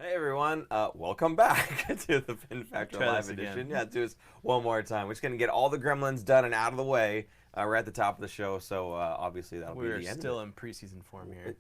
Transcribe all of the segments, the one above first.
Hey everyone, welcome back to the Fin Factor Try Live this again. Edition. Yeah, do this one more time. We're just gonna get all the gremlins done and out of the way. We're at the top of the show, so obviously that'll be We're the end. still in preseason form here.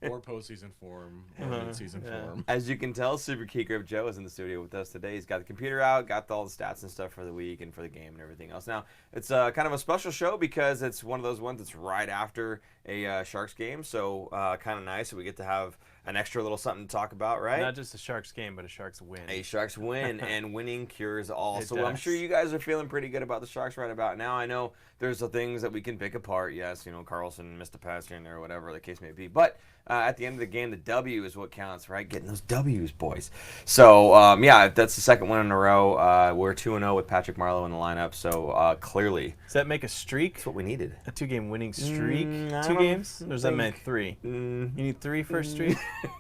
Or postseason form, or mid-season form. As you can tell, Super Key Grip Joe is in the studio with us today. He's got the computer out, got all the stats and stuff for the week and for the game and everything else. Now, it's kind of a special show because it's one of those ones that's right after a Sharks game, so kind of nice. So we get to have an extra little something to talk about, right? Not just a Sharks game, but a Sharks win. A Sharks win, and winning cures all. It So I'm does. sure you guys are feeling pretty good about the Sharks right about now. I know there's the things that we can pick apart. Yes, Carlson missed a pass here and there, whatever the case may be. But at the end of the game, the W is what counts, right? Getting those W's, boys. So, yeah, that's the second one in a row. We're 2-0 with Patrick Marleau in the lineup, so clearly Does that make a streak? that's what we needed. A two-game winning streak? I Two don't games? Or does that think- mean three? You need three for a streak?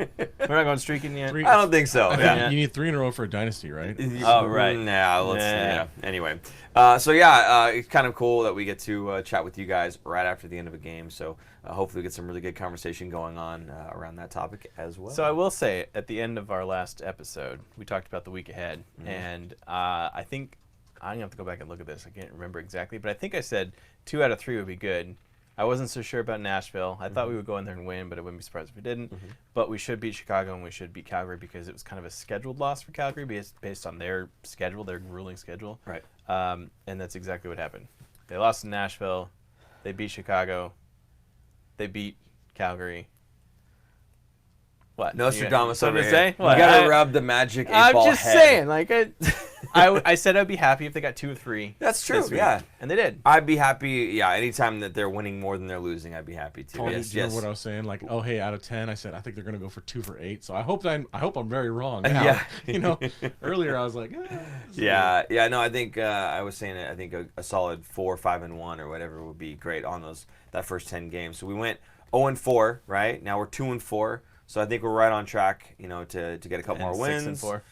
We're not going streaking yet? Three- I don't think so. Yeah. You need 3 in a row for a dynasty, right? Oh, right. Nah, let's, Yeah. Anyway. It's kind of cool that we get to chat with you guys right after the end of a game. So hopefully we get some really good conversation going on around that topic as well. So I will say, at the end of our last episode, we talked about the week ahead, and I think I'm gonna have to go back and look at this. I can't remember exactly, but I think I said 2 out of 3 would be good. I wasn't so sure about Nashville. I thought we would go in there and win, but I wouldn't be surprised if we didn't. But we should beat Chicago and we should beat Calgary because it was kind of a scheduled loss for Calgary based on their schedule, their grueling schedule. Right. And that's exactly what happened. They lost to Nashville. They beat Chicago. They beat Calgary. What? Nostradamus Something over to here. say? What? You gotta rub the magic I'm eight-ball just head. saying, like I said I'd be happy if they got 2 or 3. That's true, this week, yeah. and they did. I'd be happy, yeah, anytime that they're winning more than they're losing, I'd be happy too. Tony, Yes, do you yes. know what I was saying? Like, oh, hey, out of 10, I said I think they're gonna go for 2 for 8. So I hope I'm very wrong. Now. Yeah. Earlier I was like, Yeah, no, I think I was saying that I think a solid 4, 5, and 1 or whatever would be great on that first 10 games. So we went 0-4, right? Now we're 2-4. So I think we're right on track, to get a couple more wins. 6-4.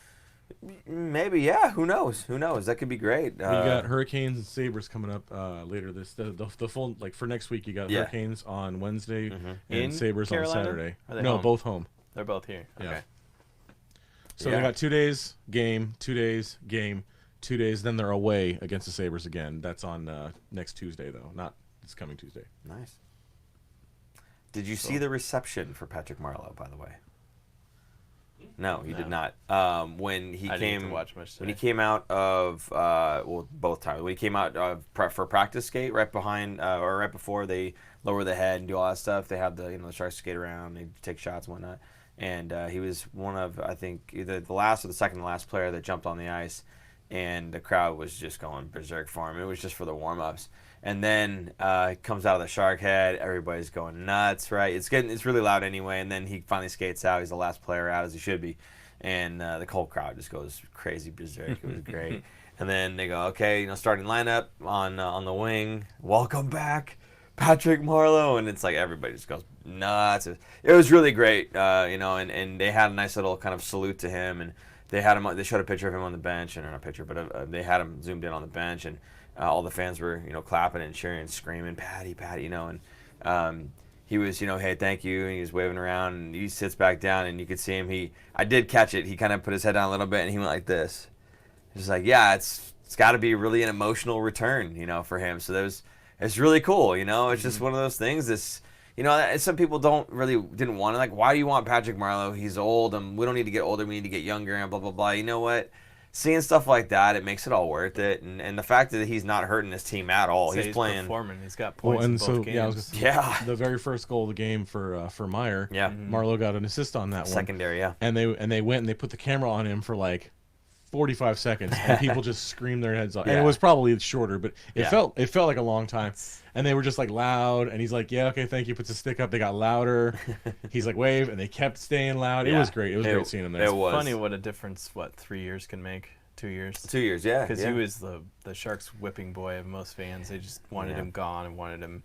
Maybe, yeah. Who knows? That could be great. You got Hurricanes and Sabres coming up later. The full for next week. You got Yeah. Hurricanes on Wednesday and In Sabres Carolina? on Saturday. Are they No, home? both home. They're both here. Yeah. Okay. So Yeah. they got 2 days game, 2 days game, 2 days. Then they're away against the Sabres again. That's on next Tuesday though, not this coming Tuesday. Nice. Did you see the reception for Patrick Marleau, by the way? No, you did not. When he I didn't came get to watch much when he today. came out of both times. When he came out of for practice skate right behind or right before they lower the head and do all that stuff, they have the Sharks skate around, they take shots and whatnot. And he was one of, I think, either the last or the second to last player that jumped on the ice, and the crowd was just going berserk for him. It was just for the warm-ups. And then he comes out of the shark head. Everybody's going nuts, right? It's really loud anyway. And then he finally skates out. He's the last player out, as he should be. And the whole crowd just goes crazy berserk. It was great. And then they go, okay, starting lineup on the wing. Welcome back, Patrick Marleau. And it's like everybody just goes nuts. It was really great, and they had a nice little kind of salute to him. And they had him. They showed a picture of him on the bench, and not a picture, but they had him zoomed in on the bench, and all the fans were, clapping and cheering and screaming, Patty, Patty, and he was, hey, thank you, and he was waving around, and he sits back down, and you could see him. I did catch it. He kind of put his head down a little bit, and he went like this. He's like, yeah, it's got to be really an emotional return, for him. So it's really cool, It's just one of those things. Some people didn't want it. Like, why do you want Patrick Marleau? He's old, and we don't need to get older. We need to get younger, and blah, blah, blah. You know what? Seeing stuff like that, it makes it all worth it. And the fact that he's not hurting his team at all. Say He's playing. performing. He's got points in both games. Yeah, I was gonna say, Yeah. the very first goal of the game for Meyer. Yeah. Marleau got an assist on that one. Secondary, yeah. And they went and they put the camera on him for like 45 seconds, and people just screamed their heads off. And Yeah. it was probably shorter, but it Yeah. felt like a long time. And they were just like loud, and he's like, "Yeah, okay, thank you." Puts his stick up. They got louder. He's like, "Wave," and they kept staying loud. It Yeah. was great. It was great seeing him there. It was. Funny what a difference 3 years can make. 2 years. 2 years, yeah. Because yeah. he was the Sharks whipping boy of most fans. They just wanted Yeah. him gone and wanted him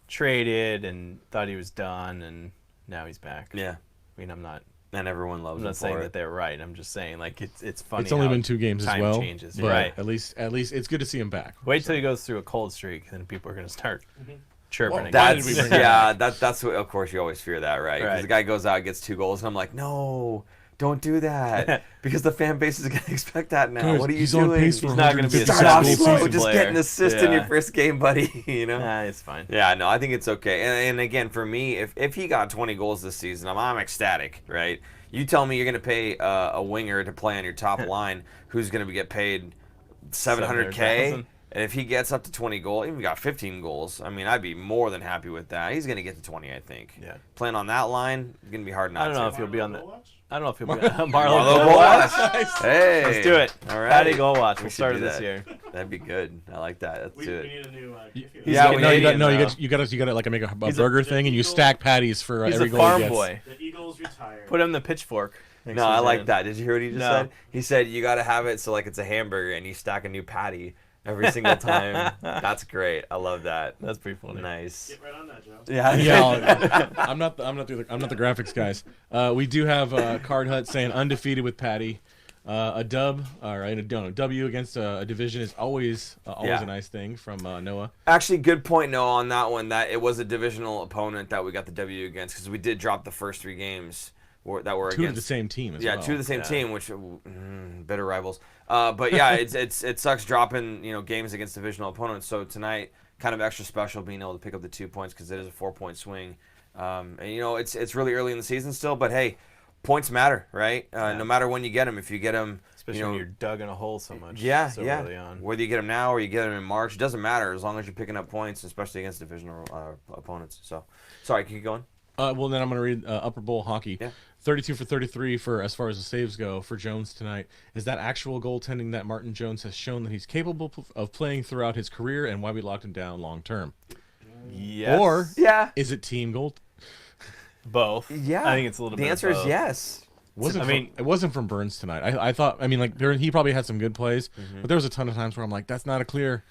traded and thought he was done, and now he's back. Yeah. I mean, I'm not And everyone loves I'm him not saying for that it. they're right. I'm just saying, like, it's funny. It's only how been 2 games as time well. changes. But Right. at least it's good to see him back. Wait till he goes through a cold streak, then people are going to start chirping Well, again. why did we bring him Yeah, that's what. Of course, you always fear that, right? Because Right. the guy goes out, gets 2 goals, and I'm like, no, Don't do that because the fan base is going to expect that now. Guys, What are you he's doing? on pace for He's not gonna be a 150 Start off goal slow. season. Just get an assist in your first game, buddy. It's fine. Yeah, no, I think it's okay. And again, for me, if he got 20 goals this season, I'm ecstatic, right? You tell me you're going to pay a winger to play on your top line who's going to get paid $700K, 700,000. and if he gets up to 20 goals, even got 15 goals, I mean, I'd be more than happy with that. He's going to get to 20, I think. Yeah. Playing on that line, it's going to be hard not I don't know to. if he'll be on the. Goal watch? I don't know if he'll be Marlo Marlo Goal Watch. Nice. Hey, Let's do it. All right, Patty Goal Watch. We We'll should start do this that. year. That'd be good. I like that. Let's We do it. need a new He's Yeah, Canadian, we No, you got though. you got to like make a He's a- burger thing, and you stack patties for He's every a goal he farm gets. boy. The Eagles retired. Put him the pitchfork. next No, to I his like hand. that. Did you hear what he just No. said? He said you got to have it so like it's a hamburger and you stack a new patty every single time. That's great. I love that. That's pretty funny. Nice. Get right on that, Joe. Yeah. Yeah, I'm not the graphics guys. We do have Card Hut saying undefeated with Patty. A dub, all right, a W against a division is always Yeah. a nice thing from Noah. Actually, good point, Noah, on that one. That it was a divisional opponent that we got the W against because we did drop the first 3 games that were Two against of the same team as well. 2 of the same Yeah. team, which bitter rivals. But yeah, it sucks dropping games against divisional opponents. So tonight, kind of extra special being able to pick up the 2 points because it is a 4-point swing. And it's really early in the season still, but hey, points matter, right? No matter when you get them, if you get them, Especially when you're dug in a hole so much. yeah, so yeah. early on. Whether you get them now or you get them in March, it doesn't matter as long as you're picking up points, especially against divisional opponents. So, sorry, keep going. Well, then I'm going to read Upper Bowl hockey. Yeah. 32 for 33 for as far as the saves go for Jones tonight. Is that actual goaltending that Martin Jones has shown that he's capable of playing throughout his career, and why we locked him down long term? Yes. Or Yeah. is it team goal? both. Yeah. I think it's a little bit. The answer of is both. yes. It wasn't from Burns tonight. I thought. I mean, like he probably had some good plays, but there was a ton of times where I'm like, that's not a clear.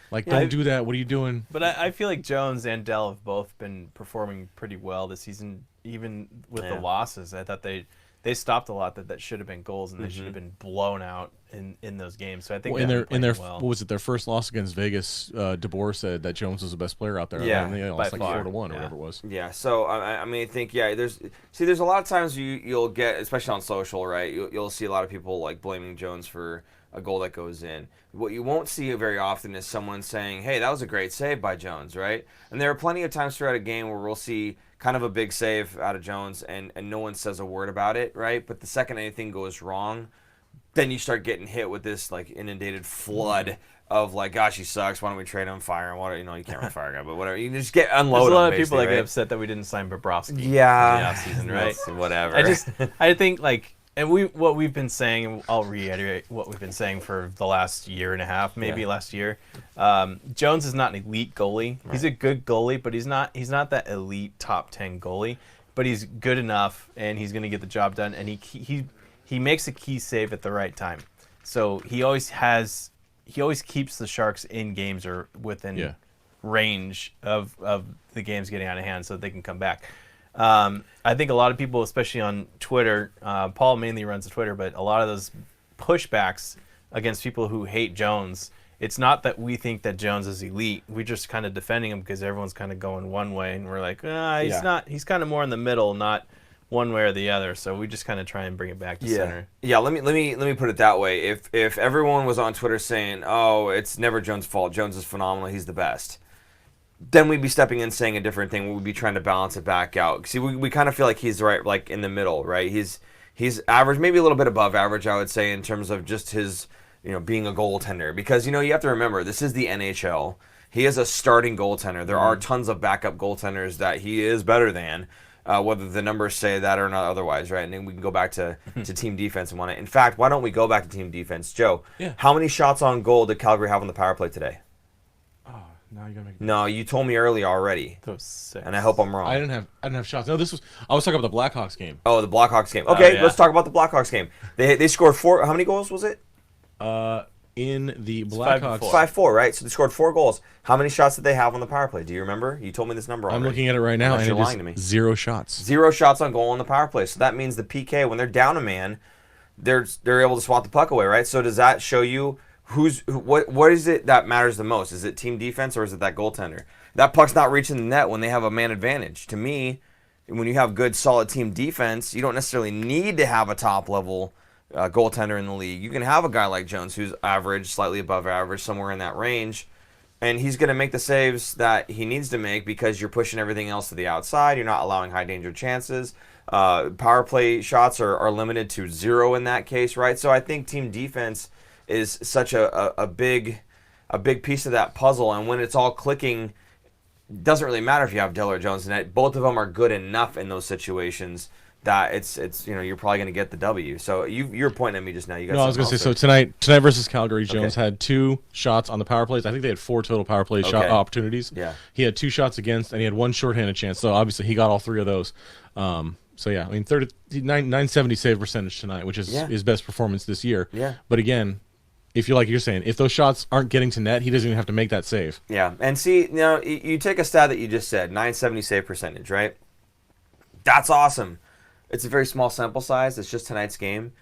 Like, don't do that. What are you doing? But I feel like Jones and Dell have both been performing pretty well this season, even with the losses. I thought they stopped a lot that should have been goals, and they should have been blown out in those games. So I think Well, in their well. what was it, their first loss against Vegas? DeBoer said that Jones was the best player out there. Yeah, and they by lost like far. 4-1 or Yeah. whatever it was. Yeah, so I mean, I think there's a lot of times you'll get, especially on social, right? You'll see a lot of people like blaming Jones for a goal that goes in. What you won't see very often is someone saying, "Hey, that was a great save by Jones," right? And there are plenty of times throughout a game where we'll see kind of a big save out of Jones, and no one says a word about it, right? But the second anything goes wrong, then you start getting hit with this like inundated flood of like, gosh, he sucks. Why don't we trade him, fire him? What you can't really fire a guy, but whatever. You just get There's unloaded. a lot of people that right? get upset that we didn't sign Bobrovsky. Yeah, in the offseason, right? Whatever. I think like, and what we've been saying, and I'll reiterate what we've been saying for the last year and a half, maybe last year. Jones is not an elite goalie. Right. He's a good goalie, but he's not that elite top 10 goalie. But he's good enough, and he's going to get the job done. And he makes a key save at the right time. So he always keeps the Sharks in games or within range of the games getting out of hand, so that they can come back. I think a lot of people, especially on Twitter, Paul mainly runs the Twitter, but a lot of those pushbacks against people who hate Jones, it's not that we think that Jones is elite. We're just kind of defending him because everyone's kind of going one way, and we're like, he's not. He's kind of more in the middle, not one way or the other. So we just kind of try and bring it back to center. Yeah, let me put it that way. If everyone was on Twitter saying, "Oh, it's never Jones' fault. Jones is phenomenal. He's the best," then we'd be stepping in saying a different thing. We'd be trying to balance it back out. See, we kind of feel like he's right, like in the middle, right? He's average, maybe a little bit above average, I would say, in terms of just his, being a goaltender. Because, you have to remember, this is the NHL. He is a starting goaltender. There are tons of backup goaltenders that he is better than, whether the numbers say that or not otherwise, right? And then we can go back to team defense and whatnot. In fact, why don't we go back to team defense? Joe, how many shots on goal did Calgary have on the power play today? Now you gotta make. No, you told me earlier already, Those 6. and I hope I'm wrong. I didn't have shots. No, I was talking about the Blackhawks game. Oh, the Blackhawks game. Okay, yeah. let's talk about the Blackhawks game. They scored 4. How many goals was it? In the 5-4. Blackhawks, 5-4, right? So they scored 4 goals. How many shots did they have on the power play? Do you remember? You told me this number already. I'm looking at it right now, Unless and you're it lying to me. is 0 shots. 0 shots on goal on the power play. So that means the PK, when they're down a man, they're able to swat the puck away, right? So does that show you what is it that matters the most? Is it team defense or is it that goaltender? That puck's not reaching the net when they have a man advantage. To me, when you have good, solid team defense, you don't necessarily need to have a top-level goaltender in the league. You can have a guy like Jones who's average, slightly above average, somewhere in that range, and he's going to make the saves that he needs to make because you're pushing everything else to the outside. You're not allowing high-danger chances. Power play shots are limited to 0 in that case, right? So I think team defense is such a big piece of that puzzle, and when it's all clicking, it doesn't really matter if you have Dell or Jones in it. Both of them are good enough in those situations that it's you're probably going to get the W. So you're pointing at me just now. You got no, I was going to say, so tonight versus Calgary, Jones had 2 shots on the power plays. I think they had 4 total power play shot opportunities. Yeah. He had 2 shots against, and he had 1 shorthanded chance. So obviously he got all 3 of those. So yeah, I mean, 970 save percentage tonight, which is his best performance this year. Yeah. But again, if you're saying, if those shots aren't getting to net, he doesn't even have to make that save. Yeah, and see, you take a stat that you just said, 970 save percentage, right? That's awesome. It's a very small sample size. It's just tonight's game.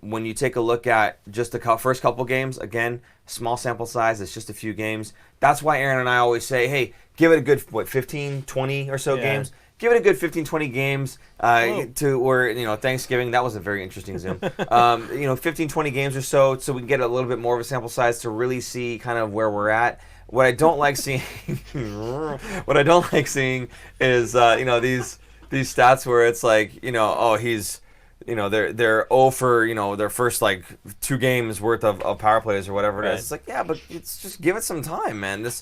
When you take a look at just the first couple games, again, small sample size. It's just a few games. That's why Aaron and I always say, hey, give it a good, 15, 20 or so games. Give it a good 15, 20 games to where, Thanksgiving, that was a very interesting Zoom. 15, 20 games or so we can get a little bit more of a sample size to really see kind of where we're at. What I don't like seeing is, these stats where it's like, he's, they're 0 for, their first, 2 games worth of power plays or whatever it is. It's like, yeah, but it's just give it some time, man. You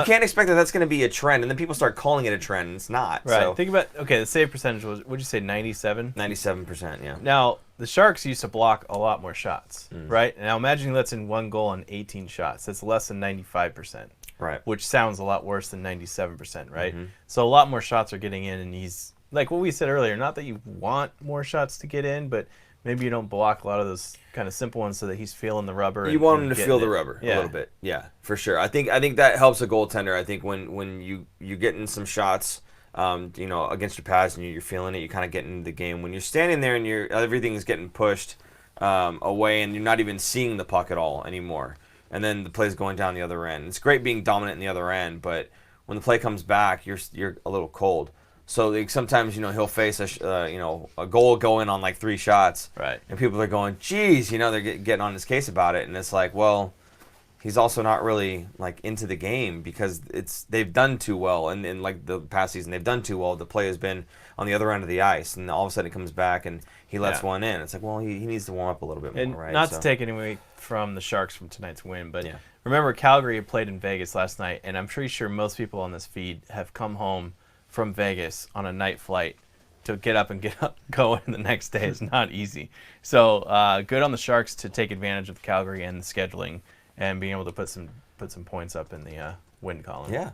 can't expect that that's going to be a trend, and then people start calling it a trend, and it's not. Right. So. Think about, the save percentage was, would you say 97? 97%, yeah. Now, the Sharks used to block a lot more shots, right? Now, imagine he lets in 1 goal on 18 shots. That's less than 95%. Right. Which sounds a lot worse than 97%, right? So a lot more shots are getting in, and he's, like what we said earlier, not that you want more shots to get in, but maybe you don't block a lot of those kind of simple ones so that he's feeling the rubber. You want him to feel the rubber a little bit. Yeah, for sure. I think that helps a goaltender. I think when you get in some shots, against your pads and you're feeling it, you kind of get into the game. When you're standing there and everything is getting pushed away and you're not even seeing the puck at all anymore, and then the play's going down the other end. It's great being dominant in the other end, but when the play comes back, you're a little cold. So sometimes he'll face a goal going on 3 shots, right? And people are going, geez, they're getting on his case about it, and it's like, well, he's also not really into the game because they've done too well, and in the past season they've done too well. The play has been on the other end of the ice, and all of a sudden it comes back and he lets one in. It's like, well, he needs to warm up a little bit more, right? Not to take any away from the Sharks from tonight's win, but remember Calgary played in Vegas last night, and I'm pretty sure most people on this feed have come home from Vegas on a night flight. To get up going the next day is not easy. So good on the Sharks to take advantage of Calgary and the scheduling and being able to put some points up in the win column. Yeah,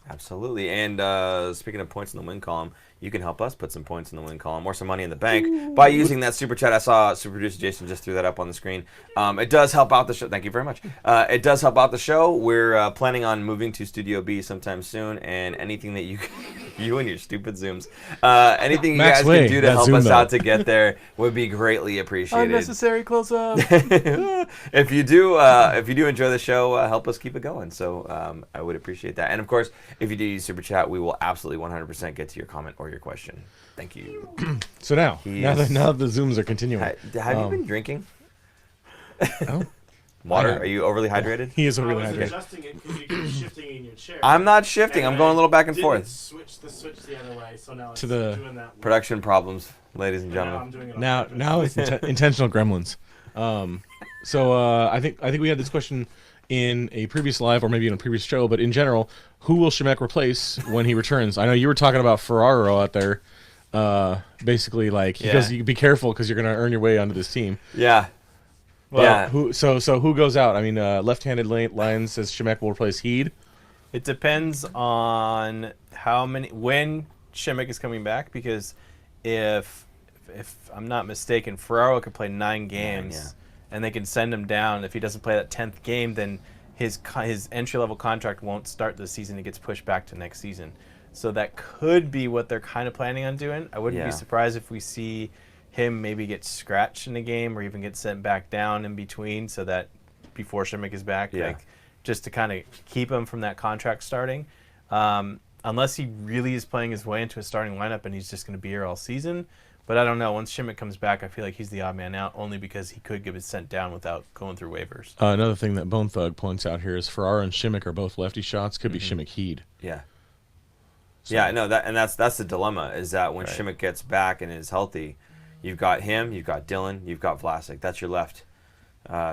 absolutely. And speaking of points in the win column, you can help us put some points in the win column or some money in the bank by using that super chat. I saw Super Producer Jason just threw that up on the screen. It does help out the show. Thank you very much. It does help out the show. We're planning on moving to Studio B sometime soon, and anything that you and your stupid Zooms, anything you guys can do to help us out to get there would be greatly appreciated. Unnecessary close up. If you do enjoy the show, help us keep it going. So I would appreciate that. And of course, if you do use super chat, we will absolutely 100% get to your comment or your question. Thank you. So now that the Zooms are continuing, have you been drinking? Oh. Water? Are you overly hydrated? He is overly hydrated. Adjusting it because you keep shifting in your chair. I'm not shifting. I'm going a little back and forth. Switch the other way, so now it's To the doing that. Production problems, ladies and Now gentlemen. I'm doing it Now it's intentional gremlins. So I think we had this question in a previous live or maybe in a previous show, but in general, who will Shemek replace when he returns? I know you were talking about Ferraro out there. Basically, he goes, you be careful because you're going to earn your way onto this team. Yeah. Well, yeah. Who goes out? I mean, left-handed Lions says Shemek will replace Heed. It depends on when Shemek is coming back, because if I'm not mistaken, Ferraro could play 9 games, and they can send him down. If he doesn't play that 10th game, then his entry-level contract won't start this season. It gets pushed back to next season. So that could be what they're kind of planning on doing. I wouldn't be surprised if we see him maybe get scratched in a game or even get sent back down in between, so that before Shemek is back, just to kind of keep him from that contract starting. unless he really is playing his way into a starting lineup and he's just going to be here all season. But I don't know. Once Šimić comes back, I feel like he's the odd man out, only because he could get sent down without going through waivers. Another thing that Bone Thug points out here is Ferraro and Šimić are both lefty shots. Could be Šimić Heed. Yeah. So, Yeah, no, that's the dilemma, is that when Right. Šimić gets back and is healthy, you've got him, you've got Dylan, you've got Vlasic. That's your left.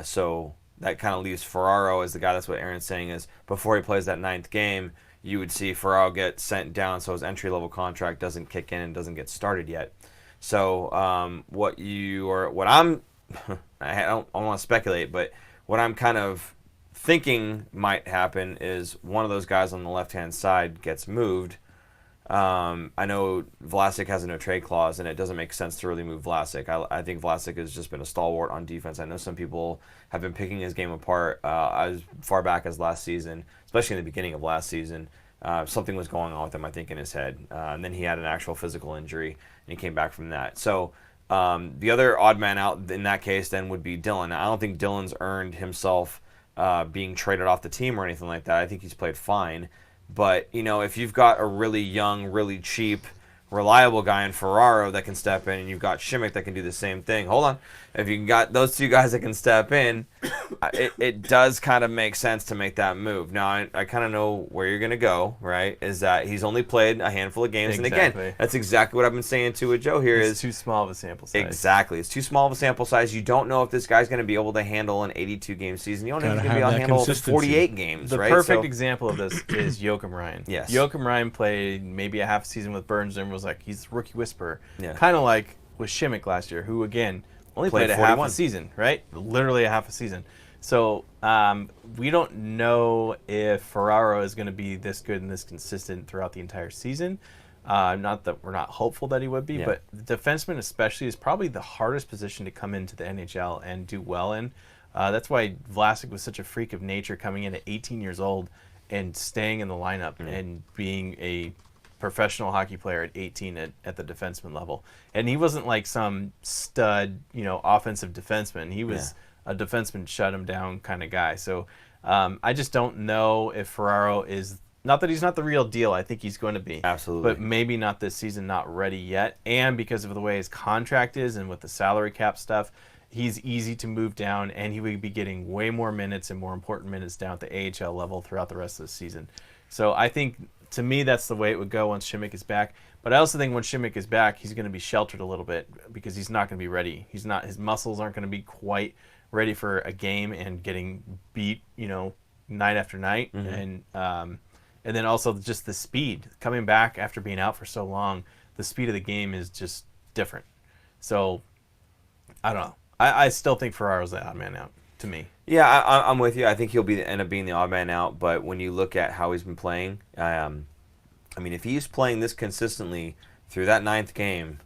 So that kind of leaves Ferraro as the guy. That's what Aaron's saying is before he plays that 9th game, you would see Ferraro get sent down so his entry-level contract doesn't kick in and doesn't get started yet. So what I'm, I don't want to speculate, but what I'm kind of thinking might happen is one of those guys on the left-hand side gets moved. I know Vlasic has a no-trade clause, and it doesn't make sense to really move Vlasic. I think Vlasic has just been a stalwart on defense. I know some people have been picking his game apart as far back as last season, especially in the beginning of last season. Something was going on with him, I think, in his head. And then he had an actual physical injury, and he came back from that. So the other odd man out in that case then would be Dylan. I don't think Dylan's earned himself being traded off the team or anything like that. I think he's played fine. But, if you've got a really young, really cheap, reliable guy in Ferraro that can step in, and you've got Šimić that can do the same thing. Hold on. If you got those two guys that can step in, it does kind of make sense to make that move. Now, I kind of know where you're going to go, right, is that he's only played a handful of games. Exactly. And again, that's exactly what I've been saying to with Joe here. It's too small of a sample size. Exactly. It's too small of a sample size. You don't know if this guy's going to be able to handle an 82-game season. You don't know if he's going to be able to handle 48 games, The right? perfect example of this is Joachim Ryan. Yes. Joachim Ryan played maybe a half season with Burns and was like, he's the rookie whisperer. Yeah. Kind of like with Šimić last year, who, again, only played a half 41. a season, right? Literally a half a season. So we don't know if Ferraro is going to be this good and this consistent throughout the entire season. Not that we're not hopeful that he would be, Yeah. but the defenseman especially is probably the hardest position to come into the NHL and do well in. That's why Vlasic was such a freak of nature coming in at 18 years old and staying in the lineup and being a professional hockey player at 18 at the defenseman level. And he wasn't like some stud, offensive defenseman. He was a defenseman shut him down kind of guy. So I just don't know if Ferraro is, not that he's not the real deal. I think he's going to be. Absolutely. But maybe not this season, not ready yet. And because of the way his contract is and with the salary cap stuff, he's easy to move down, and he would be getting way more minutes and more important minutes down at the AHL level throughout the rest of the season. So I think, to me, that's the way it would go once Šimić is back. But I also think when Šimić is back, he's going to be sheltered a little bit because he's not going to be ready. His muscles aren't going to be quite ready for a game and getting beat, night after night. And then also just the speed. Coming back after being out for so long, the speed of the game is just different. So, I don't know. I still think Ferraro's the odd man out, to me. Yeah, I'm with you. I think he'll end up being the odd man out. But when you look at how he's been playing, if he's playing this consistently through that 9th game,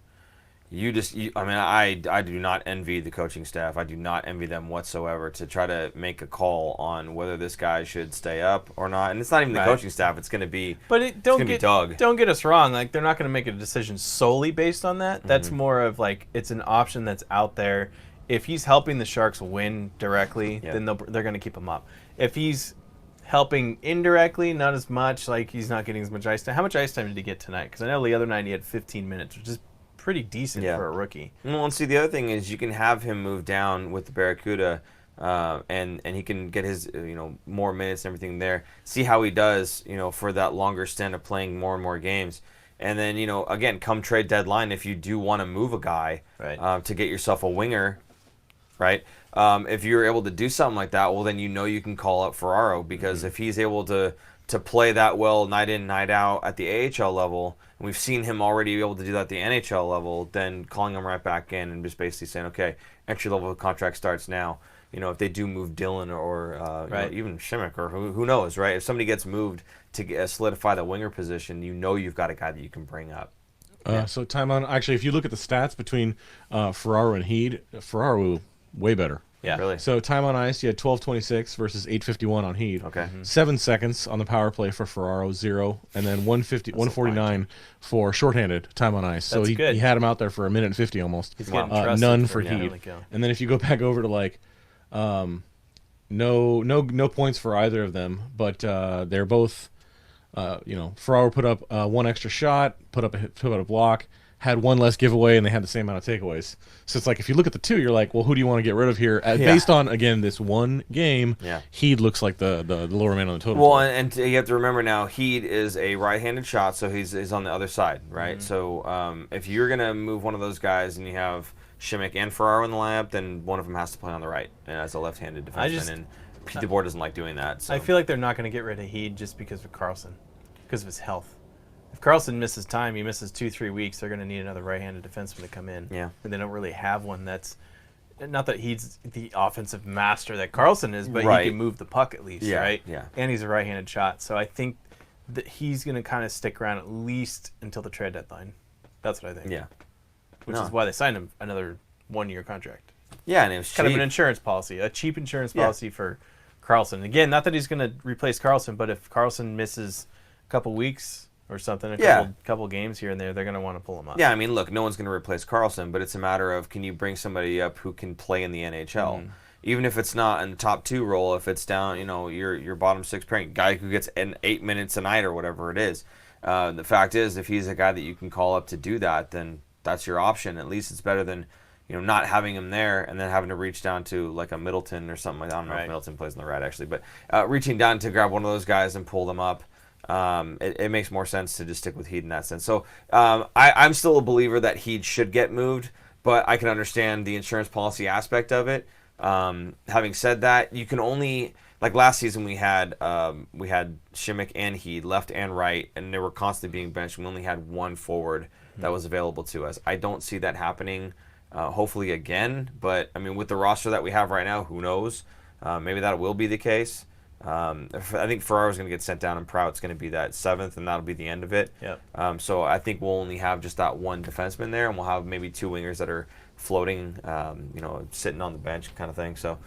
I do not envy the coaching staff. I do not envy them whatsoever to try to make a call on whether this guy should stay up or not. And it's not even the coaching staff. It's going to be Doug. Don't get us wrong. Like, they're not going to make a decision solely based on that. That's more of like, it's an option that's out there. If he's helping the Sharks win directly, then they're going to keep him up. If he's helping indirectly, not as much, like he's not getting as much ice time. How much ice time did he get tonight? Because I know the other night he had 15 minutes, which is pretty decent for a rookie. Well, and see, the other thing is you can have him move down with the Barracuda, and he can get his more minutes and everything there. See how he does, for that longer stint of playing more and more games. And then, again, come trade deadline, if you do want to move a guy to get yourself a winger, right? If you're able to do something like that, well, then you can call up Ferraro, because if he's able to play that well night in, night out at the AHL level, and we've seen him already be able to do that at the NHL level, then calling him right back in and just basically saying, okay, entry level contract starts now. If they do move Dylan or even Šimić or who knows, right? If somebody gets moved to solidify the winger position, you've got a guy that you can bring up. So time on. Actually, if you look at the stats between Ferraro and Heed, Ferraro way better. Yeah, Really? So time on ice, you had 12:26 versus 8:51 on Heed. Okay. 7 seconds on the power play for Ferraro, 0, and then 149 for shorthanded time on ice. So That's he good. had him out there for a minute and 50 almost. He's getting trusted None for for an Heed. early kill. And then if you go back over to no points for either of them, but they're both Ferraro put up one extra shot, put up a block, had one less giveaway, and they had the same amount of takeaways. So it's like if you look at the two, you're like, well, who do you want to get rid of here? Based on, again, this one game, Heed looks like the lower man on the totem pole. Well, and you have to remember now, Heed is a right-handed shot, so he's on the other side, right? So if you're going to move one of those guys and you have Šimić and Ferraro in the lineup, then one of them has to play on the right as a left-handed defenseman, and Pete DeBoer doesn't like doing that. So. I feel like they're not going to get rid of Heed just because of Carlson, because of his health. If Carlson misses time, he misses 2-3 weeks, they're going to need another right-handed defenseman to come in. Yeah. And they don't really have one that's not that he's the offensive master that Carlson is, but he can move the puck at least, right? Yeah. And he's a right-handed shot. So I think that he's going to kind of stick around at least until the trade deadline. That's what I think. Yeah. Which is why they signed him another 1-year contract. Yeah, and it was kind of an insurance policy, a cheap insurance policy for Carlson. Again, not that he's going to replace Carlson, but if Carlson misses a couple weeks or something, a couple games here and there, they're going to want to pull him up. Yeah, I mean, look, no one's going to replace Carlson, but it's a matter of can you bring somebody up who can play in the NHL? Even if it's not in the top 2 role, if it's down, your bottom 6 pairing, guy who gets 8 minutes a night or whatever it is. The fact is, if he's a guy that you can call up to do that, then that's your option. At least it's better than not having him there and then having to reach down to like a Middleton or something like that. I don't know if Middleton plays in the right actually, but reaching down to grab one of those guys and pull them up. It makes more sense to just stick with Heed in that sense. So I'm still a believer that Heed should get moved, but I can understand the insurance policy aspect of it. Having said that, you can only, like last season we had Šimić and Heed, left and right, and they were constantly being benched. We only had one forward that was available to us. I don't see that happening hopefully again, but I mean with the roster that we have right now, who knows? Maybe that will be the case. I think Ferraro's going to get sent down and Prout's going to be that 7th, and that'll be the end of it. Yep. So I think we'll only have just that one defenseman there, and we'll have maybe 2 wingers that are floating, sitting on the bench kind of thing. So,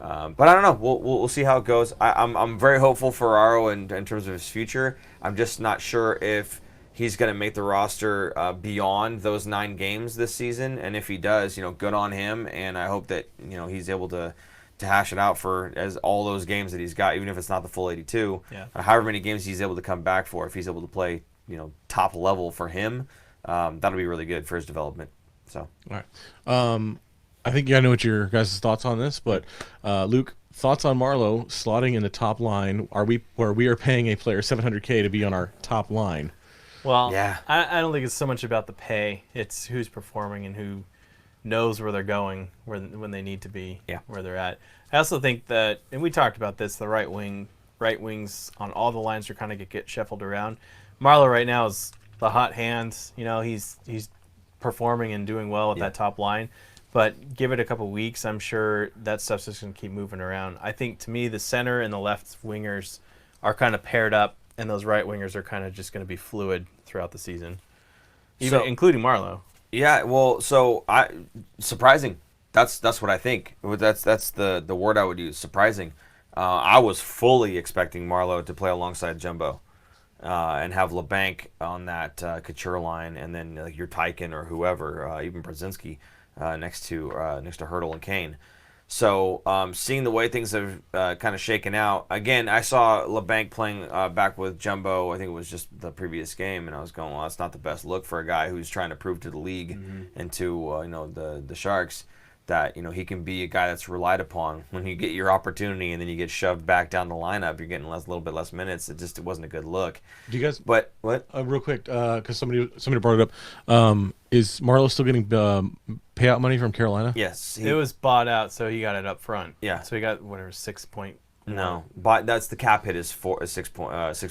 but I don't know. We'll see how it goes. I'm very hopeful for Ferraro in terms of his future. I'm just not sure if he's going to make the roster beyond those 9 games this season, and if he does, good on him. And I hope that he's able to hash it out for as all those games that he's got, even if it's not the full 82. However many games he's able to come back for, if he's able to play top level for him, that'll be really good for his development. So all right, I think I know what your guys' thoughts on this, but Luke, thoughts on Marleau slotting in the top line? Are we where we are paying a player $700K to be on our top line? Well, I don't think it's so much about the pay. It's who's performing and who knows where they're going when they need to be, where they're at. I also think that, and we talked about this, the right wings on all the lines are kind of get shuffled around. Marleau right now is the hot hand. He's performing and doing well with that top line. But give it a couple weeks, I'm sure that stuff's just going to keep moving around. I think, to me, the center and the left wingers are kind of paired up, and those right wingers are kind of just going to be fluid throughout the season, including Marleau. Yeah, well, surprising. That's what I think. That's the word I would use. Surprising. I was fully expecting Marleau to play alongside Jumbo, and have LeBanc on that Couture line, and then like your Tyken or whoever, even Brzezinski, next to Hurdle and Kane. So seeing the way things have kind of shaken out, again, I saw LeBanc playing back with Jumbo. I think it was just the previous game, and I was going, well, that's not the best look for a guy who's trying to prove to the league and to the Sharks that he can be a guy that's relied upon. When you get your opportunity and then you get shoved back down the lineup, you're getting a little bit less minutes. It wasn't a good look. Do you guys? But what? Real quick, because somebody brought it up. Is Marleau still getting payout money from Carolina? Yes, it was bought out, so he got it up front. Yeah, so he got whatever 6 point. No, but that's the cap hit is 6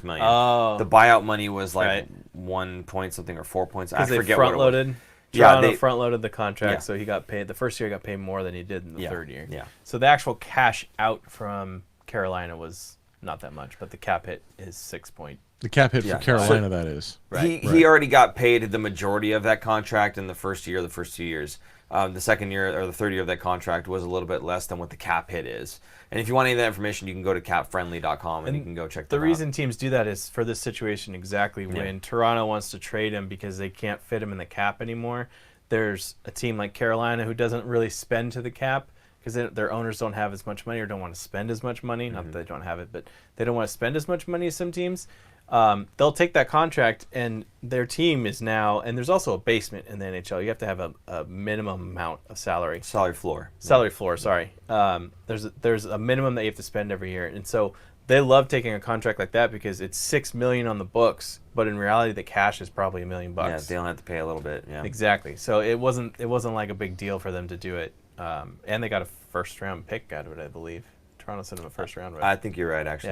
million. Oh, the buyout money was like 1 point something or 4 points. I forget front what it was. loaded. Toronto front-loaded the contract, so he got paid. The first year he got paid more than he did in the third year. Yeah. So the actual cash out from Carolina was not that much, but the cap hit is 6 point. The cap hit for Carolina, that is. Right. He already got paid the majority of that contract in the first 2 years. The second year or the third year of that contract was a little bit less than what the cap hit is. And if you want any of that information, you can go to capfriendly.com and you can go check that out. The reason teams do that is for this situation exactly. When Toronto wants to trade him because they can't fit him in the cap anymore, there's a team like Carolina who doesn't really spend to the cap because their owners don't have as much money or don't want to spend as much money. Not that they don't have it, but they don't want to spend as much money as some teams. they'll take that contract, and their team is now, and there's also a basement in the NHL. You have to have a minimum amount of salary. Salary floor. Salary floor, sorry. There's a minimum that you have to spend every year, and so they love taking a contract like that because it's $6 million on the books, but in reality, the cash is probably $1 million. Yeah, they only have to pay a little bit. Yeah, exactly. So it wasn't like a big deal for them to do it, and they got a first round pick out of it, I believe. Toronto sent him a first round. Right? I think you're right, actually.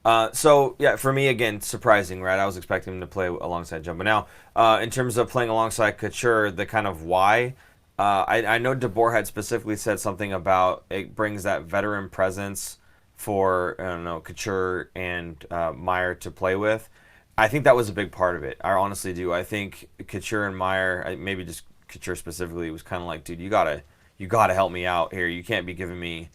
Yeah. So yeah, for me again, surprising, right? I was expecting him to play alongside Jumbo. Now, in terms of playing alongside Couture, the kind of why, I know DeBoer had specifically said something about it brings that veteran presence for Couture and Meyer to play with. I think that was a big part of it. I honestly do. I think Couture and Meyer, maybe just Couture specifically, was kind of like, dude, you gotta help me out here. You can't be giving me,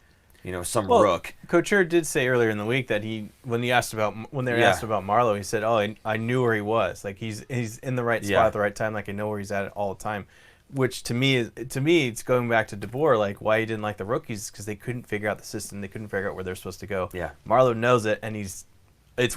some rook. Couture did say earlier in the week that when they asked about Marleau, he said, "Oh, I knew where he was. Like he's in the right spot at the right time. Like I know where he's at all the time." Which to me, it's going back to DeBoer, like why he didn't like the rookies because they couldn't figure out the system. They couldn't figure out where they're supposed to go. Yeah, Marleau knows it, and it's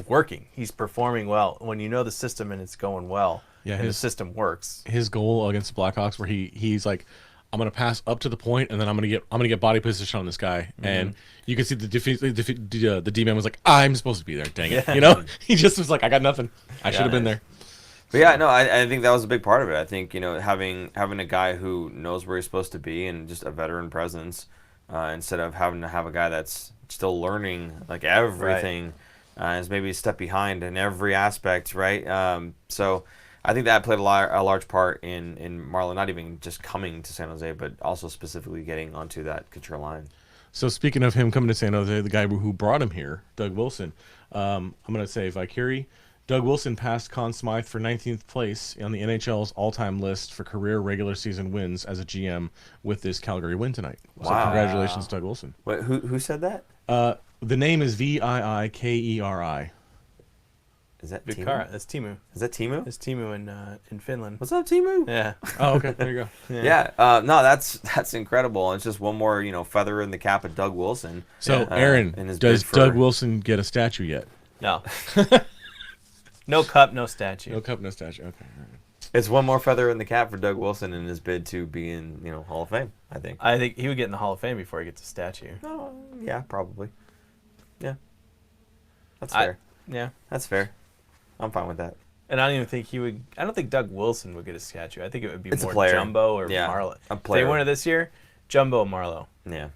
working. He's performing well. When you know the system and it's going well, and the system works. His goal against the Blackhawks, where he's like, I'm gonna pass up to the point, and then I'm gonna get body position on this guy, and you can see the D-man was like, I'm supposed to be there, dang it, he just was like, I got nothing, I should have been there. But yeah, no, I think that was a big part of it. I think having a guy who knows where he's supposed to be and just a veteran presence, instead of having to have a guy that's still learning like everything, is maybe a step behind in every aspect, right? So I think that played a large part in Marleau not even just coming to San Jose, but also specifically getting onto that Couture line. So speaking of him coming to San Jose, the guy who brought him here, Doug Wilson, I'm going to say Valkyrie. Doug Wilson passed Conn Smythe for 19th place on the NHL's all-time list for career regular season wins as a GM with this Calgary win tonight. Wow. So congratulations, Doug Wilson. Wait, who said that? The name is Viikeri. Is that Vikara. Timu? That's Timu. Is that Timu? It's Timu in Finland. What's up, Timu? Yeah. Oh, okay. There you go. Yeah. No, that's incredible. It's just one more, feather in the cap of Doug Wilson. So, Aaron, does Doug Wilson get a statue yet? No. No cup, no statue. No cup, no statue. Okay. All right. It's one more feather in the cap for Doug Wilson in his bid to be in, Hall of Fame, I think. I think he would get in the Hall of Fame before he gets a statue. Oh, yeah, probably. Yeah. That's fair. Yeah. That's fair. I'm fine with that. And I don't think Doug Wilson would get a statue. I think it would be more player. Jumbo or Marleau. A player. If they win it this year, Jumbo and Marleau. Yeah.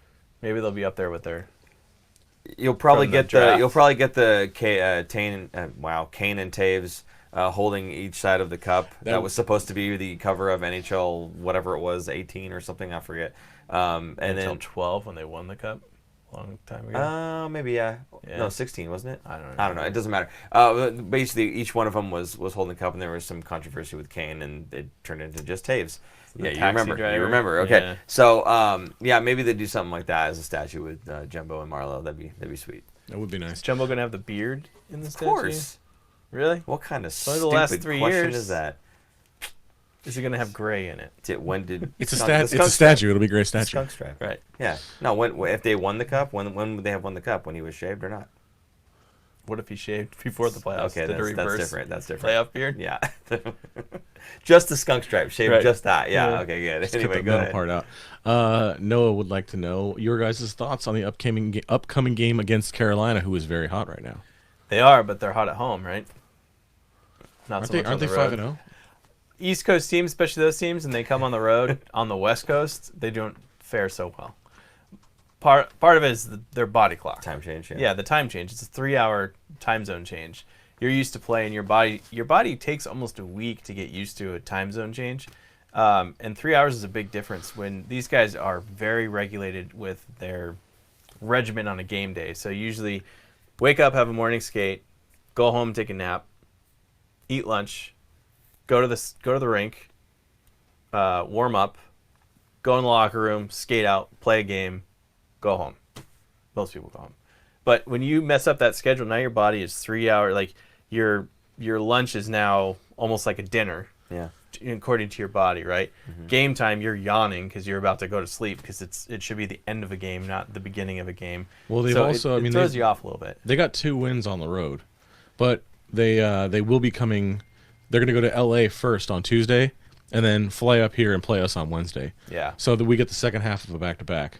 Maybe they'll be up there with their. You'll probably get the Kane and Taves holding each side of the cup. That was supposed to be the cover of NHL whatever it was, 18 or something, I forget. And until then 12 when they won the cup. Long time ago. Maybe yeah. No, 16 wasn't it? I don't know. It doesn't matter. Basically, each one of them was holding the cup, and there was some controversy with Kane, and it turned into just Taves. Yeah, you remember. Driver. You remember. Okay. Yeah. So maybe they do something like that as a statue with Jumbo and Marleau. That'd be sweet. That would be nice. Is Jumbo gonna have the beard in the statue? Of course. Really? What kind of Only the last 3 question years. is that? Is it gonna have gray in it? It's a statue. It'll be a gray statue. Skunk stripe. Right. Yeah. No. If they won the cup, when would they have won the cup? When he was shaved or not? What if he shaved before the playoffs? Okay, that's different. That's different. Playoff beard. Yeah. Just the skunk stripe. Shave just that. Yeah. Yeah. Okay. Good. Just Anyway, cut the go middle ahead. part out. Noah would like to know your guys' thoughts on the upcoming game against Carolina, who is very hot right now. They are, but they're hot at home, right? Not so much Aren't they on the road. 5-0? East Coast teams, especially those teams, and they come on the road on the West Coast, they don't fare so well. Part of it is their body clock. Time change. Yeah, the time change. It's a 3-hour time zone change. You're used to playing. Your body takes almost a week to get used to a time zone change, and 3 hours is a big difference. When these guys are very regulated with their regimen on a game day, so usually wake up, have a morning skate, go home, take a nap, eat lunch, go to the rink, warm up, go in the locker room, skate out, play a game, go home. Most people go home. But when you mess up that schedule, now your body is 3 hours. Like your lunch is now almost like a dinner. Yeah. According to your body, right? Mm-hmm. Game time, you're yawning because you're about to go to sleep because it should be the end of a game, not the beginning of a game. Well, they've so also it throws you off a little bit. They got 2 wins on the road, but they will be coming. They're going to go to L.A. first on Tuesday, and then fly up here and play us on Wednesday. Yeah. So that we get the second half of a back-to-back.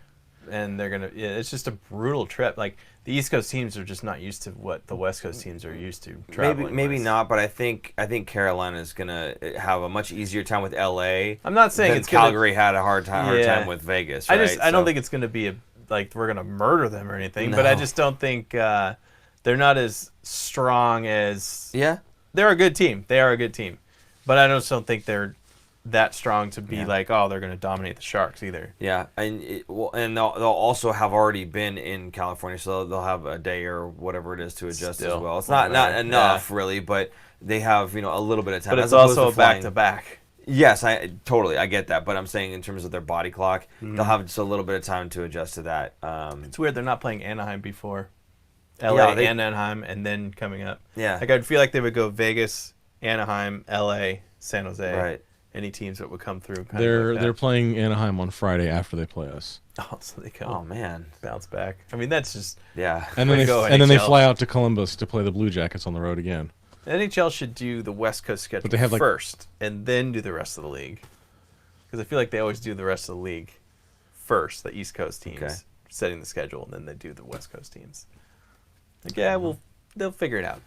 And they're gonna. Yeah, it's just a brutal trip. Like the East Coast teams are just not used to what the West Coast teams are used to traveling. Maybe with. not, but I think Carolina is gonna have a much easier time with LA. I'm not saying than it's Calgary had a hard Yeah. time with Vegas. Right? I don't think it's gonna be like we're gonna murder them or anything. But I No. just don't think they're not as strong as. Yeah. They're a good team. They are a good team, but I just don't think they're that strong to be like, oh, they're going to dominate the Sharks either. Yeah, and they'll also have already been in California, so they'll have a day or whatever it is to adjust Still. as well. It's not enough really, but they have a little bit of time. But as it's opposed also to a back flying. to back. Yes, I get that, but I'm saying in terms of their body clock, they'll have just a little bit of time to adjust to that. It's weird they're not playing Anaheim before. LA they- and Anaheim, and then coming up. Yeah. Like I'd feel like they would go Vegas, Anaheim, LA, San Jose. Right. Any teams that would come through. They're playing Anaheim on Friday after they play us, Oh, so they come Oh man, bounce back. I mean, that's just yeah. and then Way they to go, and then they NHL. fly out to Columbus to play the Blue Jackets on the road again. NHL should do the West Coast schedule they have, like- first, and then do the rest of the league. Because I feel like they always do the rest of the league first. The East Coast teams Okay. setting the schedule, and then they do the West Coast teams. Like, yeah, they'll figure it out.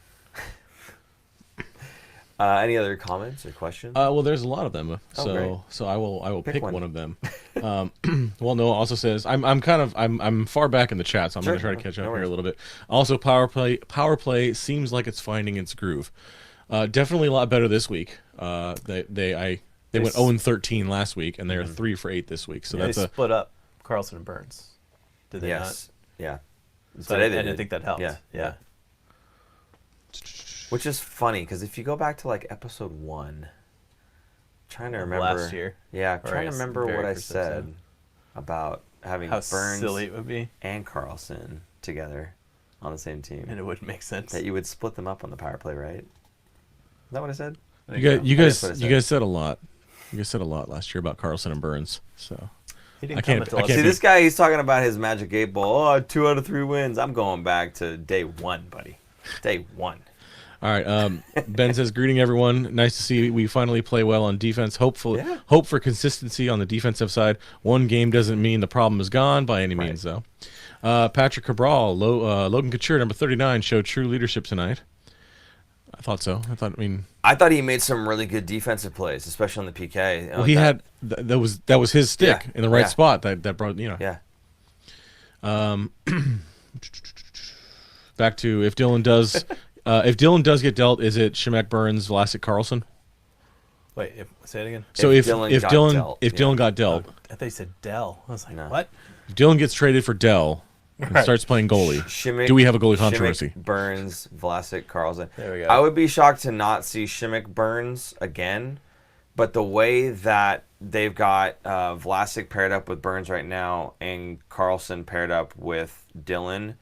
Any other comments or questions? Well, there's a lot of them, great. so I will Pick pick one. one of them. Well, Noah also says I'm far back in the chat, so I'm going to Sure. try to catch No up here worries. a little bit. Also, power play seems like it's finding its groove. Definitely a lot better this week. They went 0-13 last week, and they're 3 for 8 this week. So They that's a split up Carlson and Burns. Did they yes. Yeah. not? So Today they I did. think that helped. Yeah. Which is funny because if you go back to like episode 1, trying to Of remember last year. Yeah, Or I trying to guess remember very what I first said episode. about having How Burns silly it would be, and Carlson together on the same team. and it wouldn't make sense. That you would split them up on the power play, right? Is that what I said? I think you That's what I guys said. you guys said a lot. You guys said a lot last year about Carlson and Burns. So he didn't I can't- come until I us- can't See, be- this guy, he's talking about his magic 8 ball. Oh, 2 out of 3 wins. I'm going back to day 1, buddy. Day 1. all right. Ben says, "Greeting everyone. Nice to see we finally play well on defense. Hope Yeah. for consistency on the defensive side. One game doesn't mean the problem is gone by any means, though." Patrick Cabral, Logan Couture, number 39, showed true leadership tonight. I thought so. I thought he made some really good defensive plays, especially on the PK. Well, he had that was his stick Yeah. in the right Yeah. spot that brought Yeah. Back to if Dylan does get dealt, is it Shemek, Burns, Vlasic, Carlson? Wait, say it again. So If if Dylan if got Dylan dealt, if yeah. Dylan got dealt, I thought you said Dell. I was like, No. what? if Dylan gets traded for Dell and Right. starts playing goalie, Shimmick, do we have a goalie controversy? Shimmick, Burns, Vlasic, Carlson. There we go. I would be shocked to not see Shimmick, Burns again, but the way that they've got Vlasic paired up with Burns right now and Carlson paired up with Dylan,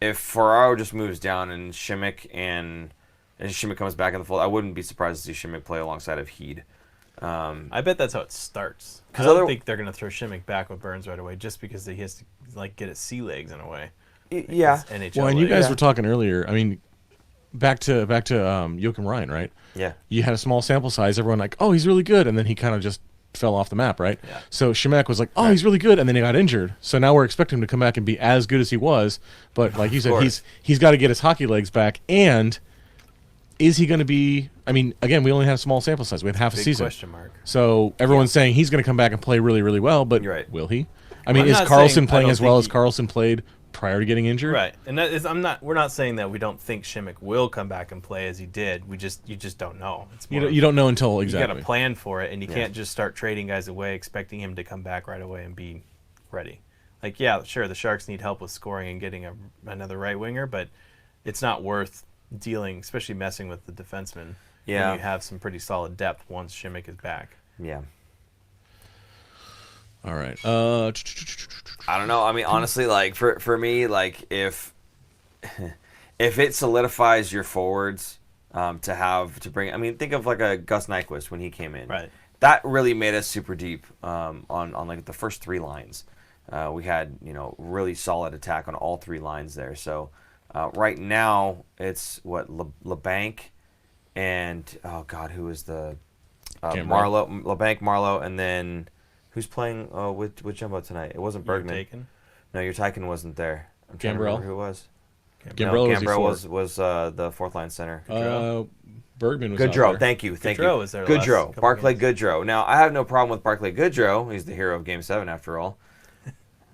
if Ferraro just moves down and Shimmick comes back in the fold, I wouldn't be surprised to see Shimmick play alongside of Heed. I bet that's how it starts. I 'Cause don't think they're going to throw Shimmick back with Burns right away just because he has to like get his sea legs in a way. Yeah. His NHL Well, and you legs. guys were talking earlier. I mean, back to Joachim Ryan, right? Yeah. You had a small sample size. Everyone like, oh, he's really good, and then he kind of just fell off the map, right? Yeah. So Shemek was like, oh, he's really good, and then he got injured. So now we're expecting him to come back and be as good as he was. But like you said, course. he's got to get his hockey legs back. And is he going to be? I mean, again, we only have a small sample size. We have half a Big season. question mark. So everyone's saying he's going to come back and play really, really well. But You're right. will he? I mean, I'm is not Carlson saying I playing don't as well think as he- Carlson played prior to getting injured? Right, and that is, we're not saying that we don't think Shimmick will come back and play as he did. You just don't know. It's more You don't know until you got exactly. to plan for it, and you Yeah. can't just start trading guys away expecting him to come back right away and be ready. Like, yeah, sure, the Sharks need help with scoring and getting another right winger, but it's not worth dealing, especially messing with the defenseman. Yeah. When you have some pretty solid depth once Shimmick is back. Yeah. All right. I don't know. I mean, honestly, like for me, like if it solidifies your forwards to bring. I mean, think of like a Gus Nyquist when he came in. Right. That really made us super deep on like the first 3 lines. We had really solid attack on all 3 lines there. So right now it's what LeBanc, and oh God, who was the Gambrell. LeBanc, Marlowe, and then who's playing with Jumbo tonight? It wasn't Bergman. Taken. No, your Tyken wasn't there. I'm trying to Gambrell? remember who it was. Gambrell No, Gambrell was was the fourth line center. Bergman was out Goodrow, there. thank you. Goodrow was there the last Goodrow, couple Barclay games. Goodrow. Now, I have no problem with Barclay Goodrow. He's the hero of Game 7, after all.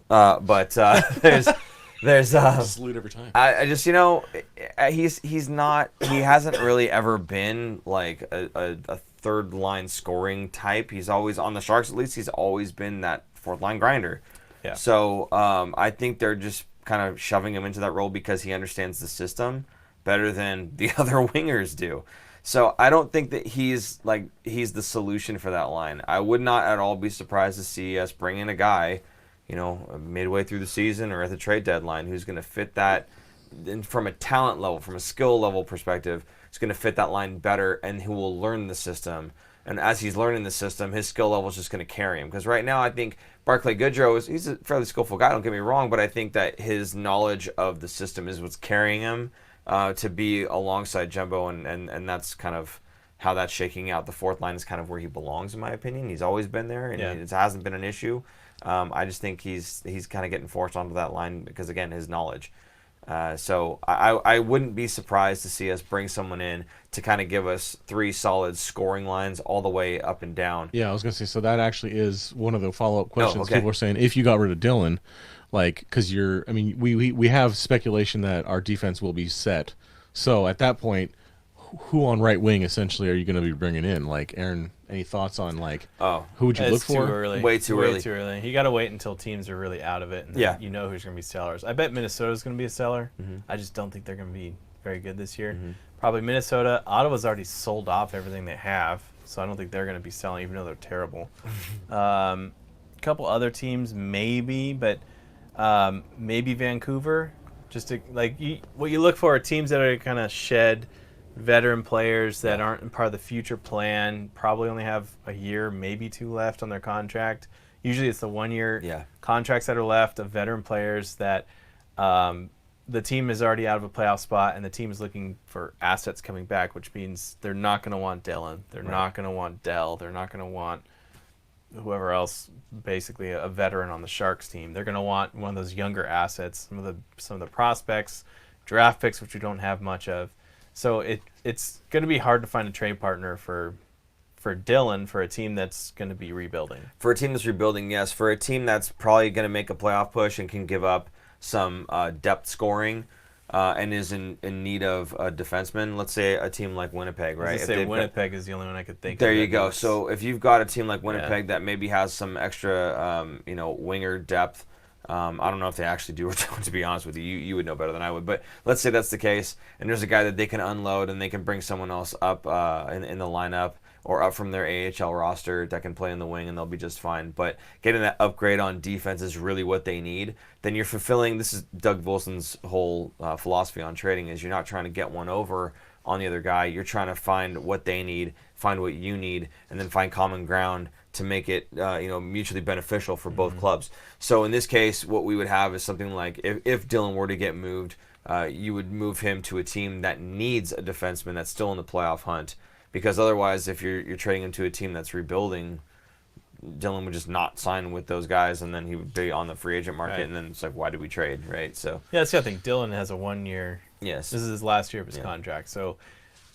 But there's Salute every time. I just he's not, he hasn't really ever been like a third line scoring type. He's always on the Sharks, at least he's always been that fourth line grinder. Yeah. So I think they're just kind of shoving him into that role because he understands the system better than the other wingers do. So I don't think that he's the solution for that line. I would not at all be surprised to see us bring in a guy, midway through the season or at the trade deadline who's going to fit that, and from a talent level, from a skill level perspective, is going to fit that line better and who will learn the system. And as he's learning the system, his skill level is just going to carry him. Because right now, I think Barclay Goodrow he's a fairly skillful guy, don't get me wrong, but I think that his knowledge of the system is what's carrying him to be alongside Jumbo, and that's kind of how that's shaking out. The fourth line is kind of where he belongs, in my opinion. He's always been there, and it hasn't been an issue. I just think he's kind of getting forced onto that line because, again, his knowledge. So I wouldn't be surprised to see us bring someone in to kind of give us 3 solid scoring lines all the way up and down. Yeah, I was going to say, so that actually is one of the follow-up questions. okay. People are saying, if you got rid of Dylan, because we have speculation that our defense will be set. So at that point, who on right wing essentially are you going to be bringing in? Like, Aaron, any thoughts on who would you look for? Too early. Way too early. Too early. You got to wait until teams are really out of it, and then you know who's going to be sellers. I bet Minnesota's going to be a seller. Mm-hmm. I just don't think they're going to be very good this year. Mm-hmm. Probably Minnesota. Ottawa's already sold off everything they have, so I don't think they're going to be selling, even though they're terrible. A couple other teams, maybe, but maybe Vancouver. Just to, what you look for are teams that are kind of shed veteran players that aren't part of the future plan, probably only have a year, maybe 2 left on their contract. Usually it's the 1-year contracts that are left of veteran players that the team is already out of a playoff spot and the team is looking for assets coming back, which means they're not going to want Dylan. They're not going to want Dell. They're not going to want whoever else, basically a veteran on the Sharks team. They're going to want one of those younger assets, some of the prospects, draft picks, which we don't have much of. So it's going to be hard to find a trade partner for Dylan for a team that's going to be rebuilding. For a team that's rebuilding, yes. For a team that's probably going to make a playoff push and can give up some depth scoring and is in need of a defenseman, let's say a team like Winnipeg, right? I was gonna say Winnipeg is the only one I could think of. There you go. So if you've got a team like Winnipeg that maybe has some extra, winger depth, I don't know if they actually do, to be honest with you. You would know better than I would. But let's say that's the case, and there's a guy that they can unload and they can bring someone else up in the lineup or up from their AHL roster that can play in the wing, and they'll be just fine. But getting that upgrade on defense is really what they need. Then you're fulfilling, this is Doug Wilson's whole philosophy on trading, is you're not trying to get one over on the other guy. You're trying to find what they need, find what you need, and then find common ground to make it mutually beneficial for both clubs. So in this case, what we would have is something like if Dylan were to get moved, you would move him to a team that needs a defenseman that's still in the playoff hunt. Because otherwise, if you're trading him to a team that's rebuilding, Dylan would just not sign with those guys, and then he would be on the free agent market, and then it's like, why did we trade, right? So that's the other thing. Dylan has a 1-year. Yes. This is his last year of his contract, so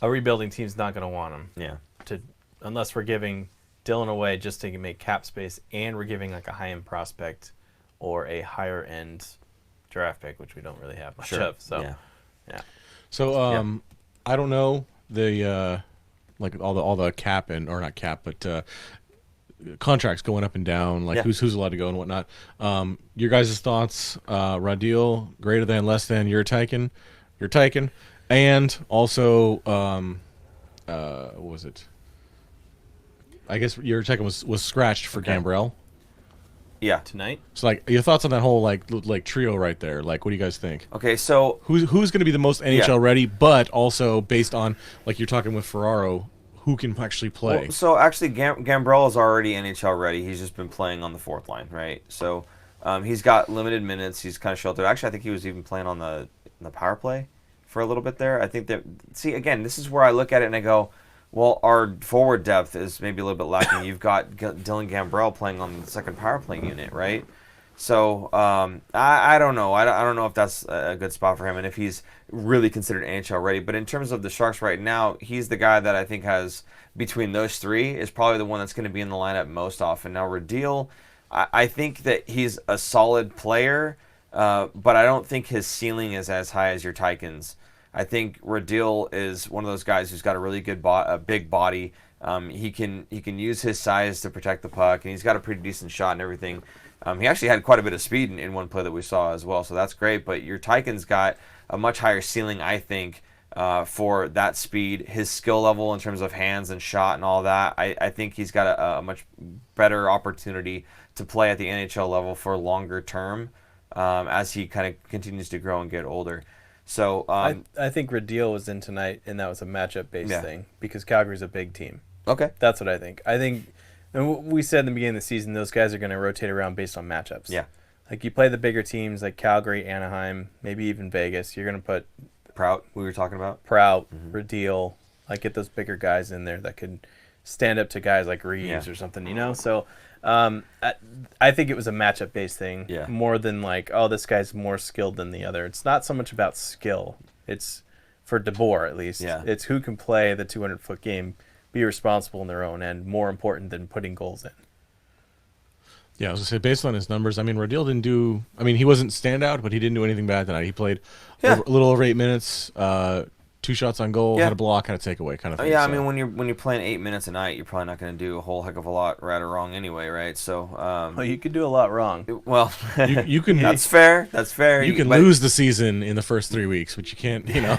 a rebuilding team's not going to want him. Yeah. Unless we're giving Dylan away just to make cap space, and we're giving like a high-end prospect or a higher-end draft pick, which we don't really have much of. So, yeah. So I don't know the all the cap or not cap, but contracts going up and down, who's allowed to go and whatnot. Your guys' thoughts, Radil, greater than, less than, you're taken, and also what was it? I guess your taken was scratched for Gambrell. Yeah. Tonight. So your thoughts on that whole trio right there? What do you guys think? Okay, so who's going to be the most NHL ready, but also based on you're talking with Ferraro, who can actually play? Well, so actually, Gambrell is already NHL ready. He's just been playing on the fourth line, right? So he's got limited minutes. He's kind of sheltered. Actually, I think he was even playing on the power play for a little bit there. I think that, see, again, this is where I look at it and I go, well, our forward depth is maybe a little bit lacking. You've got Dylan Gambrell playing on the second power play unit, right? So I don't know. I don't know if that's a good spot for him and if he's really considered NHL ready. But in terms of the Sharks right now, he's the guy that I think has, between those three, is probably the one that's going to be in the lineup most often. Now, Radil, I think that he's a solid player, but I don't think his ceiling is as high as your Tykins. I think Radil is one of those guys who's got a really good big body. He can use his size to protect the puck, and he's got a pretty decent shot and everything. He actually had quite a bit of speed in one play that we saw as well, so that's great. But your Tykins got a much higher ceiling, I think, for that speed. His skill level in terms of hands and shot and all that, I think he's got a much better opportunity to play at the NHL level for longer term as he kind of continues to grow and get older. So I think Radil was in tonight, and that was a matchup-based thing because Calgary's a big team. Okay. That's what I think. I think, and we said in the beginning of the season, those guys are going to rotate around based on matchups. Yeah. Like you play the bigger teams like Calgary, Anaheim, maybe even Vegas. You're going to put Prout, we were talking about. Prout, Radil, like get those bigger guys in there that could stand up to guys like Reeves or something, you know? So I think it was a matchup-based thing more than like, oh, this guy's more skilled than the other. It's not so much about skill. It's, for DeBoer at least, it's who can play the 200-foot game, be responsible in their own end, more important than putting goals in. Yeah, I was going to say, based on his numbers, I mean, Radil didn't do... I mean, he wasn't standout, but he didn't do anything bad tonight. He played a little over 8 minutes, 2 shots on goal, had a block, had a takeaway kind of thing. Yeah, I mean, when you're playing 8 minutes a night, you're probably not going to do a whole heck of a lot right or wrong anyway, right? So... well, you could do a lot wrong. Well, you can... That's fair. That's fair. You can lose the season in the first 3 weeks, but you can't, you know...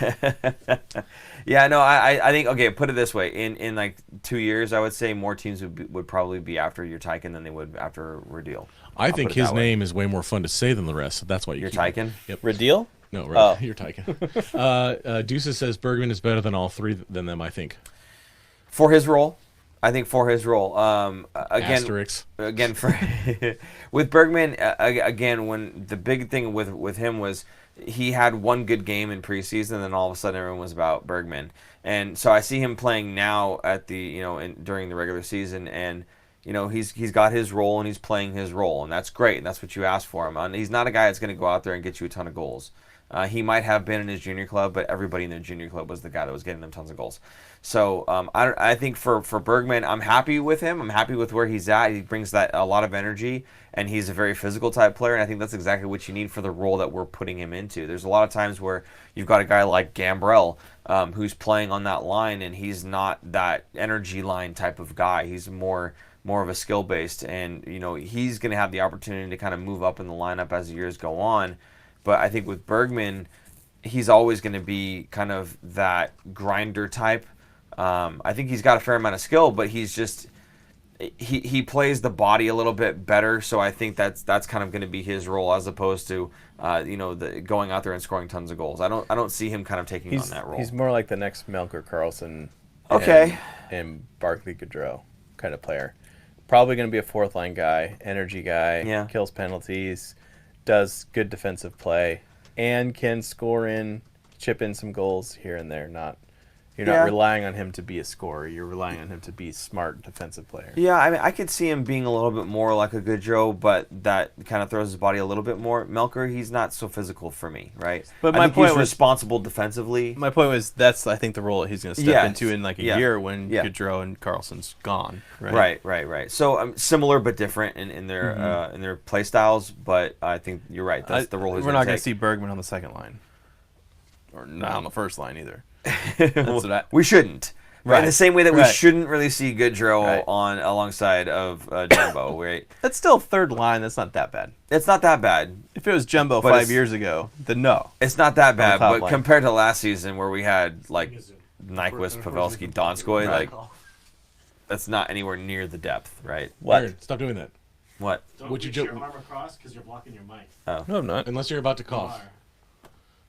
Yeah, no, I think, okay, put it this way. In like 2 years, I would say more teams would probably be after your Tyken than they would after Radil. I think his name is way more fun to say than the rest, so that's why you your keep Tyken? Yep. Radil? No, right. You're Tyken. Deuces says Bergman is better than all three than them, I think. For his role. I think for his role. Again, for with Bergman, again, when the big thing with him was he had one good game in preseason, and then all of a sudden everyone was about Bergman. And so I see him playing now at the during the regular season, and he's got his role and he's playing his role, and that's great. And that's what you asked for him. And he's not a guy that's going to go out there and get you a ton of goals. He might have been in his junior club, but everybody in their junior club was the guy that was getting them tons of goals. So I think for Bergman, I'm happy with him. I'm happy with where he's at. He brings that a lot of energy, and he's a very physical type player, and I think that's exactly what you need for the role that we're putting him into. There's a lot of times where you've got a guy like Gambrell who's playing on that line, and he's not that energy line type of guy. He's more of a skill-based, and he's going to have the opportunity to kind of move up in the lineup as the years go on. But I think with Bergman, he's always going to be kind of that grinder type. I think he's got a fair amount of skill, but he's just he plays the body a little bit better. So I think that's kind of going to be his role as opposed to going out there and scoring tons of goals. I don't see him kind of taking on that role. He's more like the next Melker Karlsson, and Barclay Goodrow kind of player. Probably going to be a fourth line guy, energy guy, kills penalties, does good defensive play, and can chip in some goals here and there. You're not relying on him to be a scorer. You're relying on him to be a smart defensive player. Yeah, I mean, I could see him being a little bit more like a Goodrow, but that kind of throws his body a little bit more. Melker, he's not so physical for me, right? But my point was responsible defensively. My point was that's I think the role that he's going to step into in like a year when Goodrow and Karlsson's gone. Right. So similar but different in their in their play styles, but I think you're right. That's the role he's going to take. We're not going to see Bergman on the second line, or not on the first line either. We shouldn't. Right. In the same way that we shouldn't really see Goodrow on alongside of Jumbo, right? That's still third line. That's not that bad. It's not that bad. If it was Jumbo 5 years ago, then no. It's not that bad, but line. Compared to last season where we had like Nyquist, Pavelski, Donskoy, like that's not anywhere near the depth, right? What? Weird. Stop doing that. What? Don't reach your arm across because you're blocking your mic. Oh. No, I'm not. Unless you're about to cough.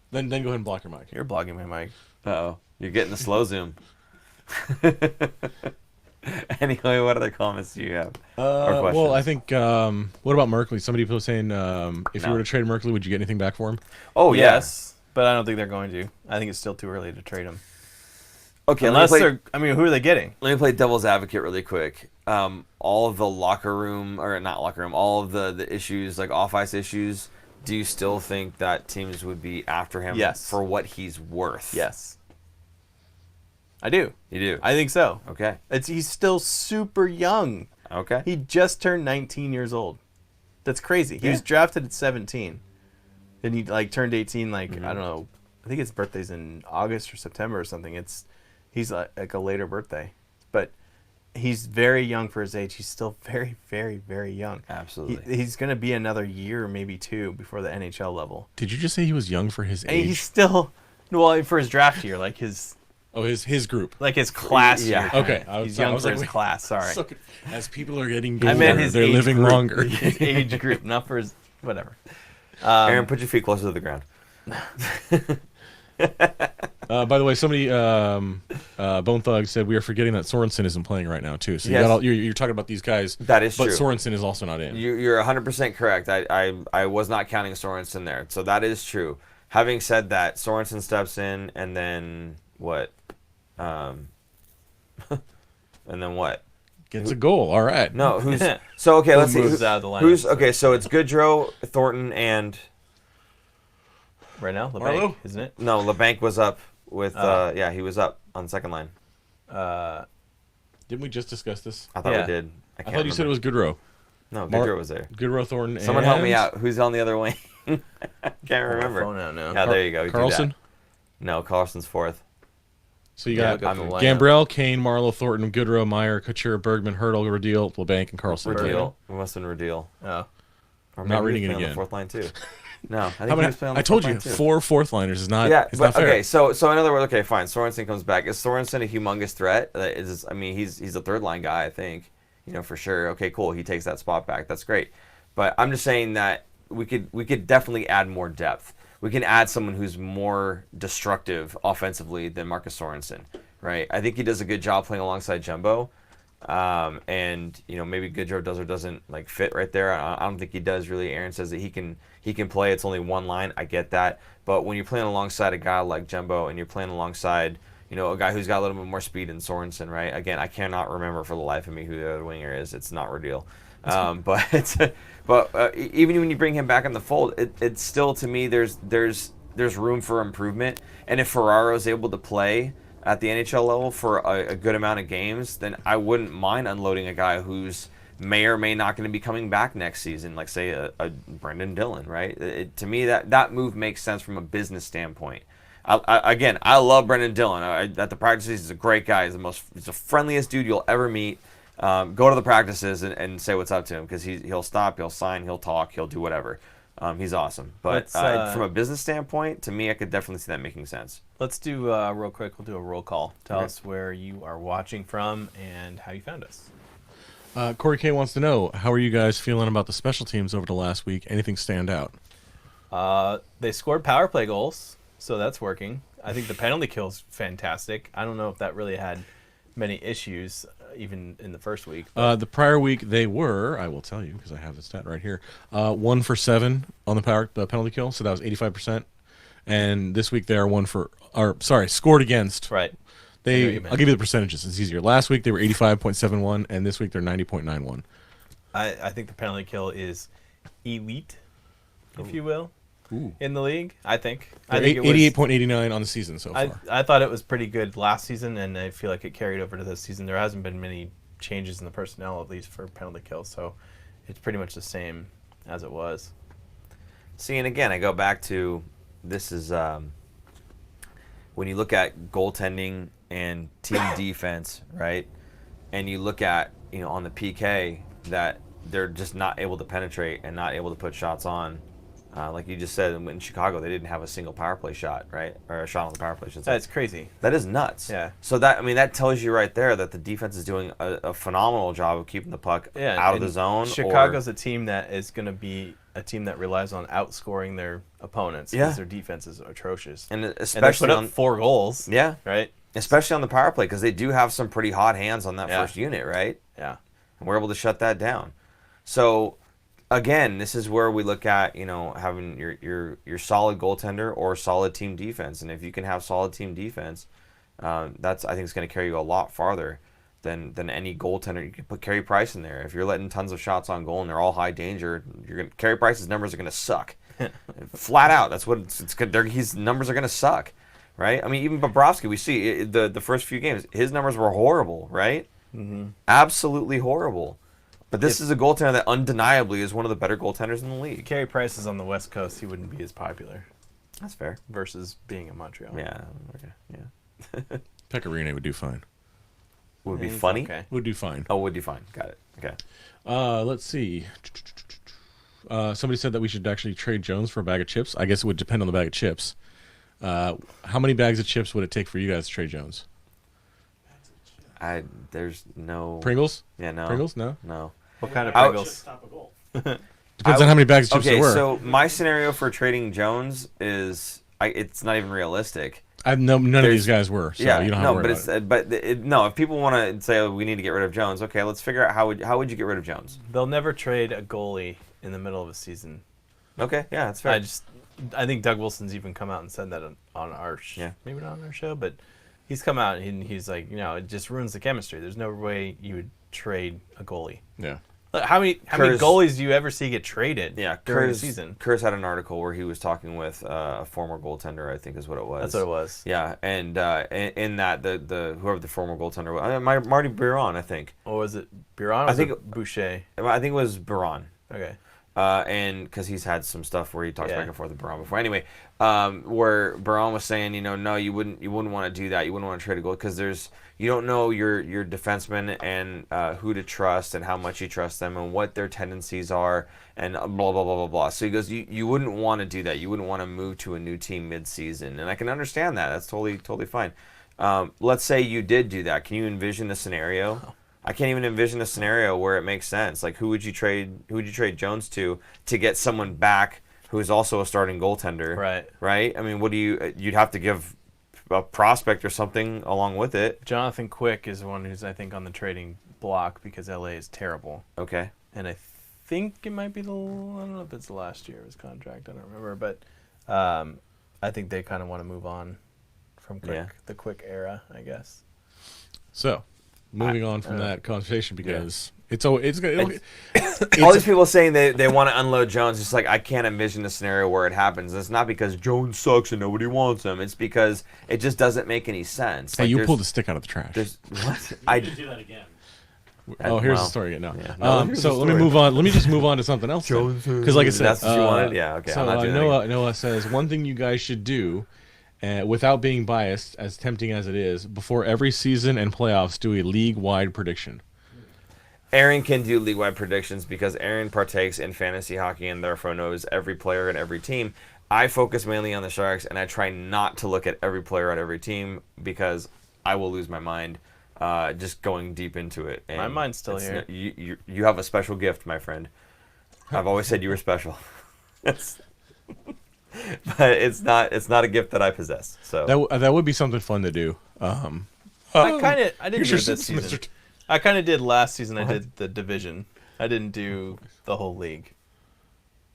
Then go ahead and block your mic. You're blocking my mic. Uh-oh. You're getting the slow zoom. Anyway, what other comments do you have? Or questions? Well, I think, what about Merkley? Somebody was saying if you were to trade Merkley, would you get anything back for him? Oh, yes. but I don't think they're going to. I think it's still too early to trade him. Okay, Unless they're, I mean, who are they getting? Let me play devil's advocate really quick. All of the locker room, or not locker room, all of the issues, like off-ice issues, do you still think that teams would be after him Yes. for what he's worth? Yes. I do. You do? I think so. Okay. He's still super young. Okay. He just turned 19 years old. That's crazy. He was drafted at 17. And he like turned 18 like, I don't know, I think his birthday's in August or September or something. He's like a later birthday. But he's very young for his age. He's still very, very, very young. Absolutely. He's going to be another year, maybe two, before the NHL level. Did you just say he was young for his And age? he's still, well, for his draft year, like his group. like his class Yeah. year. Okay. He's young for his wait. class. Sorry. So, as people are getting I older, meant his they're age living group. longer. His age group, not for his whatever. Aaron, put your feet closer to the ground. By the way, somebody, Bone Thug said we are forgetting that Sorensen isn't playing right now too. So you Yes. got all, you're talking about these guys. That is but true. Sorensen is also not in. You're 100% correct. I was not counting Sorensen there. So that is true. Having said that, Sorensen steps in, and then what? And then what? Gets a goal. All right. No, who's so okay? Let's see. moves out of the lineup? Who's okay? So it's Goodrow, Thornton, and Right now, LeBanc, Marlo? isn't it? no, LeBanc was up with. Yeah, he was up on the second line. Didn't we just discuss this? I thought Yeah. we did. I thought you said it was Goodrow. no. Mar- Goodrow was there. Goodrow, Thornton, Someone and help me out. Who's on the other wing? Can't remember. Phone out now. Yeah, there you go. You do that. Carlson. No, Carlson's fourth. So you Yeah, got look up the lineup. Gambrell, Kane, Marlowe, Thornton, Goodrow, Meyer, Couture, Bergman, Hurdle, Radil, LeBanc, and Carlson. Radil. We must have been Radil. Oh, Or Not maybe reading he was it playing on again. the fourth line too. No, I think How he many- was playing on the I told fourth you line too. 4 fourth liners is not. Yeah, it's but not fair. okay. So in other words, okay, fine. Sorensen comes back. Is Sorensen a humongous threat? I mean, he's a third line guy. I think for sure. Okay, cool. He takes that spot back. That's great. But I'm just saying that we could definitely add more depth. We can add someone who's more destructive offensively than Marcus Sorensen, right? I think he does a good job playing alongside Jumbo. And maybe Goodrow does or doesn't like fit right there. I don't think he does really. Aaron says that he can play. It's only one line. I get that, but when you're playing alongside a guy like Jumbo and you're playing alongside a guy who's got a little bit more speed than Sorensen, right? Again, I cannot remember for the life of me who the other winger is. It's not Rodil. But even when you bring him back in the fold, it's still, to me, there's room for improvement. And if Ferraro's able to play at the NHL level for a good amount of games, then I wouldn't mind unloading a guy who's may or may not going to be coming back next season, like say a Brendan Dillon, right? To me, that move makes sense from a business standpoint. I love Brendan Dillon. At the practices, he's a great guy. He's the friendliest dude you'll ever meet. Go to the practices and say what's up to him, because he'll stop, he'll sign, he'll talk, he'll do whatever. He's awesome. But from a business standpoint, to me, I could definitely see that making sense. let's do real quick. We'll do a roll call. Tell us where you are watching from and how you found us. Corey K wants to know, how are you guys feeling about the special teams over the last week? Anything stand out? They scored power play goals, so that's working. I think the penalty kill's fantastic. I don't know if that really had many issues, even in the first week. The prior week they were, I will tell you because I have the stat right here, 1 for 7 on the penalty kill, so that was 85%. And this week they are scored against. Right. I know what you I'll meant. give you the percentages. It's easier. Last week they were 85.71, and this week they're 90.91. I think the penalty kill is elite, if you will, Ooh. in the league. I think. They're I think it was, 88.89 on the season so far. I thought it was pretty good last season, and I feel like it carried over to this season. There hasn't been many changes in the personnel, at least for penalty kills, so it's pretty much the same as it was. See, and again, I go back to this is when you look at goaltending and team defense, right? And you look at, on the PK that they're just not able to penetrate and not able to put shots on. Like you just said, in Chicago, they didn't have a single power play shot, right? Or a shot on the power play, I should say. That's crazy. That is nuts. Yeah. So that tells you right there that the defense is doing a phenomenal job of keeping the puck out of the zone. Chicago's a team that is going to be a team that relies on outscoring their opponents because their defense is atrocious. and And they especially put up 4 goals. yeah, Right? especially on the power play, because they do have some pretty hot hands on that Yeah. first unit, right? Yeah. And we're able to shut that down. So again, this is where we look at, having your solid goaltender or solid team defense. And if you can have solid team defense, I think it's going to carry you a lot farther than any goaltender. You can put Carey Price in there. If you're letting tons of shots on goal and they're all high danger, Carey Price's numbers are going to suck. Flat out. That's what it's good. His numbers are going to suck, right? I mean, even Bobrovsky, we see the first few games, his numbers were horrible, right? Mm-hmm. Absolutely horrible. But this is a goaltender that undeniably is one of the better goaltenders in the league. Carey Price is on the West Coast. He wouldn't be as popular. That's fair. Versus being in Montreal. Yeah. Okay. Yeah. Pecorino would do fine. Would be funny? Okay. Would do fine. Oh, would do fine. Got it. Okay. Let's see. Somebody said that we should actually trade Jones for a bag of chips. I guess it would depend on the bag of chips. How many bags of chips would it take for you guys to trade Jones? There's no... Pringles? Yeah, no. Pringles? No? No. What kind of Pringles? Stop a goal. Depends on how many bags of chips there were. So my scenario for trading Jones is... it's not even realistic. None of these guys were, so you don't have to worry about it. No, if people want to say, we need to get rid of Jones, okay, let's figure out how would you get rid of Jones? They'll never trade a goalie in the middle of a season. Okay, yeah, that's fair. I think Doug Wilson's even come out and said that on our maybe not on our show, but he's come out and he's like, it just ruins the chemistry. There's no way you would trade a goalie. Yeah. Look, how many goalies do you ever see get traded during the season? Kurz had an article where he was talking with a former goaltender, I think is what it was. That's what it was. Yeah, and in that the whoever the former goaltender was, Marty Biron, I think. Or was it Biron? I think Boucher. I think it was Biron. Okay. And because he's had some stuff where he talks back and forth with Baron before. Anyway, where Baron was saying, no, you wouldn't want to do that. You wouldn't want to trade a goal because you don't know your defensemen and who to trust and how much you trust them and what their tendencies are and blah blah blah blah blah. So he goes, you wouldn't want to do that. You wouldn't want to move to a new team mid-season, and I can understand that. That's totally fine. Let's say you did do that. Can you envision a scenario? I can't even envision a scenario where it makes sense. Like, who would you trade Jones to get someone back who is also a starting goaltender? Right. Right? I mean, you'd have to give a prospect or something along with it. Jonathan Quick is one who's, I think, on the trading block because LA is terrible. Okay. And I think it might be I don't know if it's the last year of his contract. I don't remember. But I think they kind of want to move on from the Quick era, I guess. So... Moving on from that conversation because it's all these people saying they want to unload Jones. It's like I can't envision a scenario where it happens. It's not because Jones sucks and nobody wants him. It's because it just doesn't make any sense. Hey, you pulled the stick out of the trash. What? I did do that again. Here's the story. So let me move on. Let me just move on to something else. Because like I said, that's what you wanted. Yeah. Okay. So Noah says one thing you guys should do. Without being biased, as tempting as it is, before every season and playoffs, do a league-wide prediction. Aaron can do league-wide predictions because Aaron partakes in fantasy hockey and therefore knows every player and every team. I focus mainly on the Sharks, and I try not to look at every player on every team because I will lose my mind just going deep into it. And my mind's still here. You have a special gift, my friend. I've always said you were special. But it's not a gift that I possess. So that would be something fun to do. I didn't do it this season. I kind of did last season. I did the division. I didn't do the whole league.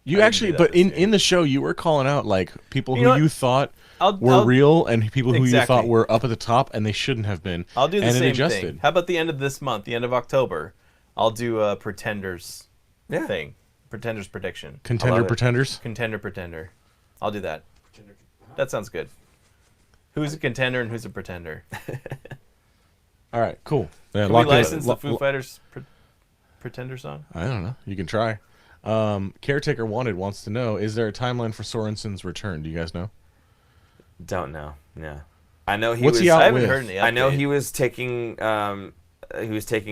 You actually, but in the show, you were calling out like people who you thought were real and people who you thought were up at the top and they shouldn't have been. I'll do the same thing. How about the end of this month, the end of October? I'll do a Pretenders thing. Pretenders prediction. Pretenders? Pretender. I'll do that. That sounds good. Who's a contender and who's a pretender? All right, cool. Yeah, can we license the Foo Fighters Pretender song? I don't know. You can try. Caretaker Wanted wants to know, is there a timeline for Sorensen's return? Do you guys know? Don't know. Yeah. I know he What's was... he out I haven't with? heard any update. I know he was taking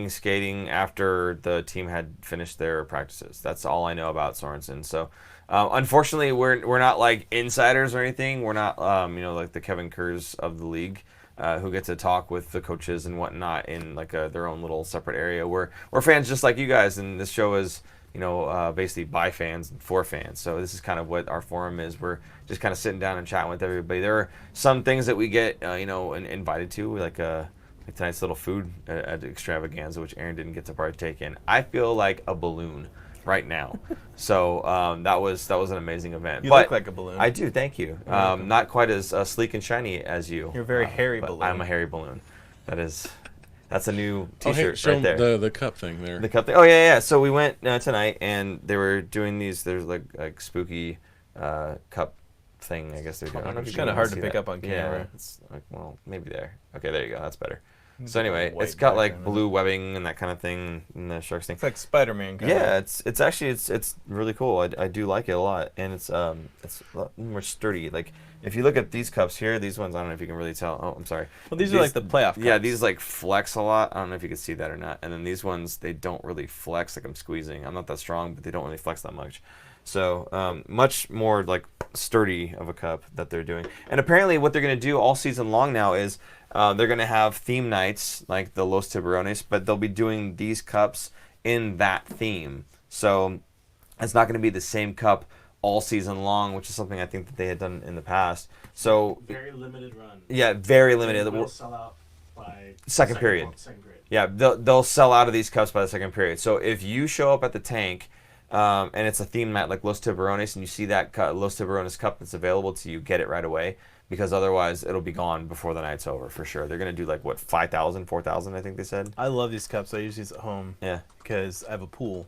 skating after the team had finished their practices. That's all I know about Sorensen. So, unfortunately, we're not like insiders or anything. We're not like the Kevin Kerrs of the league, who get to talk with the coaches and whatnot in like their own little separate area. We're fans just like you guys, and this show is basically by fans and for fans. So this is kind of what our forum is. We're just kind of sitting down and chatting with everybody. There are some things that we get invited to, like tonight's little food extravaganza, which Aaron didn't get to partake in. I feel like a balloon right now. So that was an amazing event. You But look like a balloon. I do, thank you. Not quite as sleek and shiny as you. You're a very hairy but balloon. I'm a hairy balloon. That's a new Oh, hey, T-shirt show right there. 'em the cup thing there. The cup thing. Oh yeah. So we went tonight, and they were doing these. There's like spooky cup thing. I guess they're doing. I don't know if It's you kind of can hard to see pick that. up on Yeah, camera. it's like, well, maybe there. Okay, there you go. That's better. It's So anyway, white it's got like background, blue webbing and that kind of thing, and the sharks thing. It's like Spider-Man. Yeah, it's actually it's really cool. I do like it a lot, and it's a lot more sturdy. Like if you look at these cups here, these ones I don't know if you can really tell. Oh, I'm sorry. Well, these are like the playoff Yeah, cups. these like flex a lot. I don't know if you can see that or not. And then these ones, they don't really flex. Like I'm squeezing. I'm not that strong, but they don't really flex that much. So much more like sturdy of a cup that they're doing. And apparently, what they're going to do all season long now is they're going to have theme nights like the Los Tiburones, but they'll be doing these cups in that theme. So it's not going to be the same cup all season long, which is something I think that they had done in the past. So Very limited run. yeah, very limited. It will sell out by Second period. Second period. Yeah, they'll sell out of these cups by the second period. So if you show up at the tank and it's a theme night like Los Tiburones and you see that Los Tiburones cup that's available to you, get it right away, because otherwise it'll be gone before the night's over for sure. They're going to do like, what, 5,000, 4,000, I think they said? I love these cups. I use these at home. Yeah. Because I have a pool,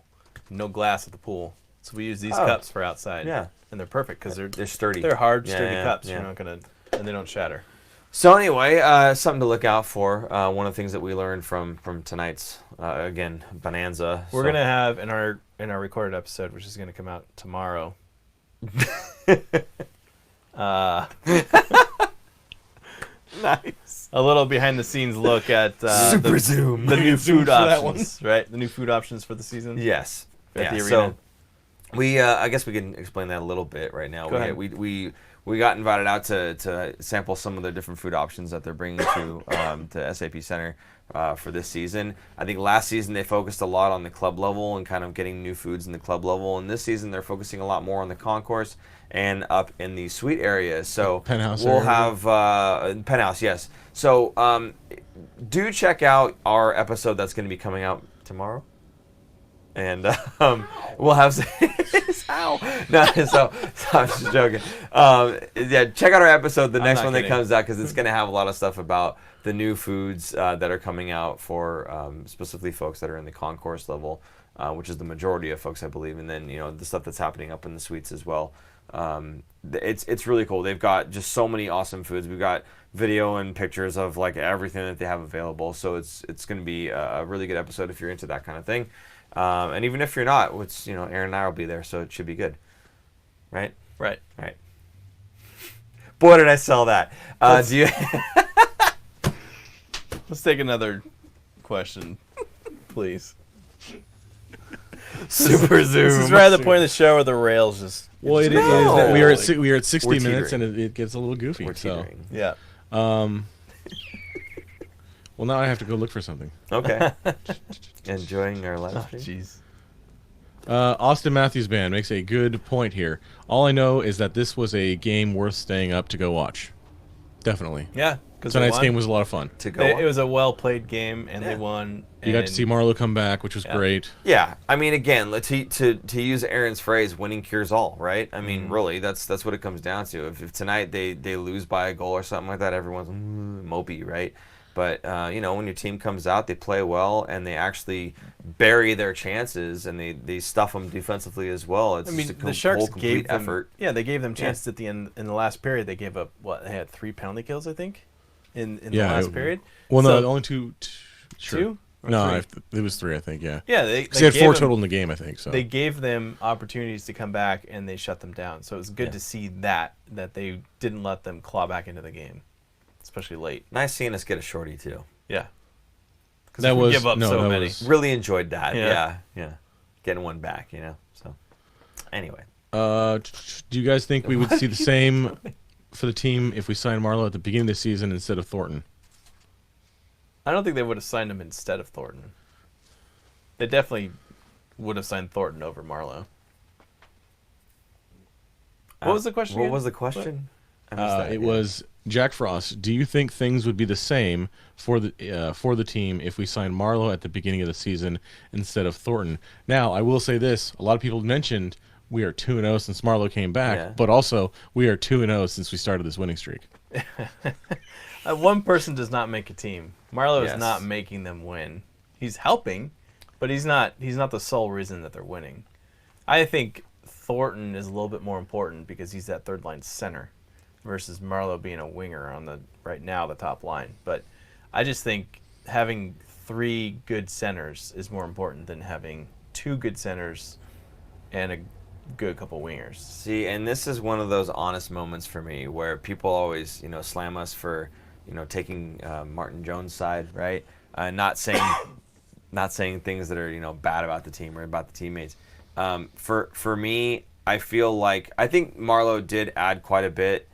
no glass at the pool, so we use these Oh. cups for outside. Yeah. And they're perfect because They're sturdy. they're hard, Yeah, sturdy yeah, cups. yeah. You're not gonna, and they don't shatter. So anyway, something to look out for. One of the things that we learned from tonight's, again, bonanza. We're So- gonna have in our recorded episode, which is gonna come out tomorrow. Nice. A little behind the scenes look at Super zoom. the new Zoom food for that options, right? The new food options for the season. Yes. At the Yeah. arena. So we, I guess we can explain that a little bit right now. Go ahead. We got invited out to sample some of the different food options that they're bringing to SAP Center for this season. I think last season they focused a lot on the club level and kind of getting new foods in the club level, and this season they're focusing a lot more on the concourse and up in the suite areas. So Penthouse we'll area. have penthouse, yes. So do check out our episode that's going to be coming out tomorrow. And we'll have ow. No, so I'm just joking. Yeah, check out our episode, the I'm next not one that kidding. comes out, because it's going to have a lot of stuff about the new foods that are coming out for specifically folks that are in the concourse level, which is the majority of folks, I believe, and then the stuff that's happening up in the suites as well. It's really cool. They've got just so many awesome foods. We've got video and pictures of like everything that they have available. So it's going to be a really good episode if you're into that kind of thing. And even if you're not, which Aaron and I will be there, so it should be good, right? Right. Right. Boy, did I sell that. Do you? Let's take another question, please. Super zoom. This is right at the point of the show where the rails just. Well, it is No. that we are at 60 We're minutes and teetering. it gets a little goofy. We're So, teetering. Yeah. well, now I have to go look for something. Okay. Enjoying our live Oh, stream. jeez. Austin Matthews Band makes a good point here. All I know is that this was a game worth staying up to go watch. Definitely. Yeah. Because Tonight's game was a lot of fun. To go. It was a well played game, and Yeah. they won. You got to and- see Marlo come back, which was Yeah. great. Yeah, I mean, again, to use Aaron's phrase, winning cures all, right? I mean, really, that's what it comes down to. If tonight they lose by a goal or something like that, everyone's mopey, right? But when your team comes out, they play well and they actually bury their chances and they stuff them defensively as well. It's I mean, just a the Sharks whole complete gave them. effort. Yeah, they gave them chances at the end. In the last period, they gave up what? They had 3 penalty kills, I think, in the last period. Well, no, So- only two. Sure. 2? Or No, 3? it was 3, I think. Yeah. Yeah, they 'Cause they had gave 4 them- total in the game, I think. So They gave them opportunities to come back, and they shut them down. So it was good Yeah. to see that they didn't let them claw back into the game, especially late. Nice seeing us get a shorty too. Yeah, that we was give up no, so that many. was- Really enjoyed that. Yeah. Yeah. Getting one back, So anyway, do you guys think we would see the same for the team if we signed Marlo at the beginning of the season instead of Thornton? I don't think they would have signed him instead of Thornton. They definitely would have signed Thornton over Marlowe. What was the question? What again? was the question? I missed that, It yeah. was Jack Frost, do you think things would be the same for the team if we signed Marlowe at the beginning of the season instead of Thornton? Now, I will say this: a lot of people mentioned we are 2-0 since Marlowe came back, Yeah. but also we are 2-0 since we started this winning streak. One person does not make a team. Marlowe Yes. is not making them win. He's helping, but he's not the sole reason that they're winning. I think Thornton is a little bit more important because he's that third line center versus Marlowe being a winger on the top line. But I just think having 3 good centers is more important than having 2 good centers and a good couple wingers. See, and this is one of those honest moments for me where people always, slam us for, taking Martin Jones' side, right? Not saying things that are, bad about the team or about the teammates. For me, I think Marlowe did add quite a bit,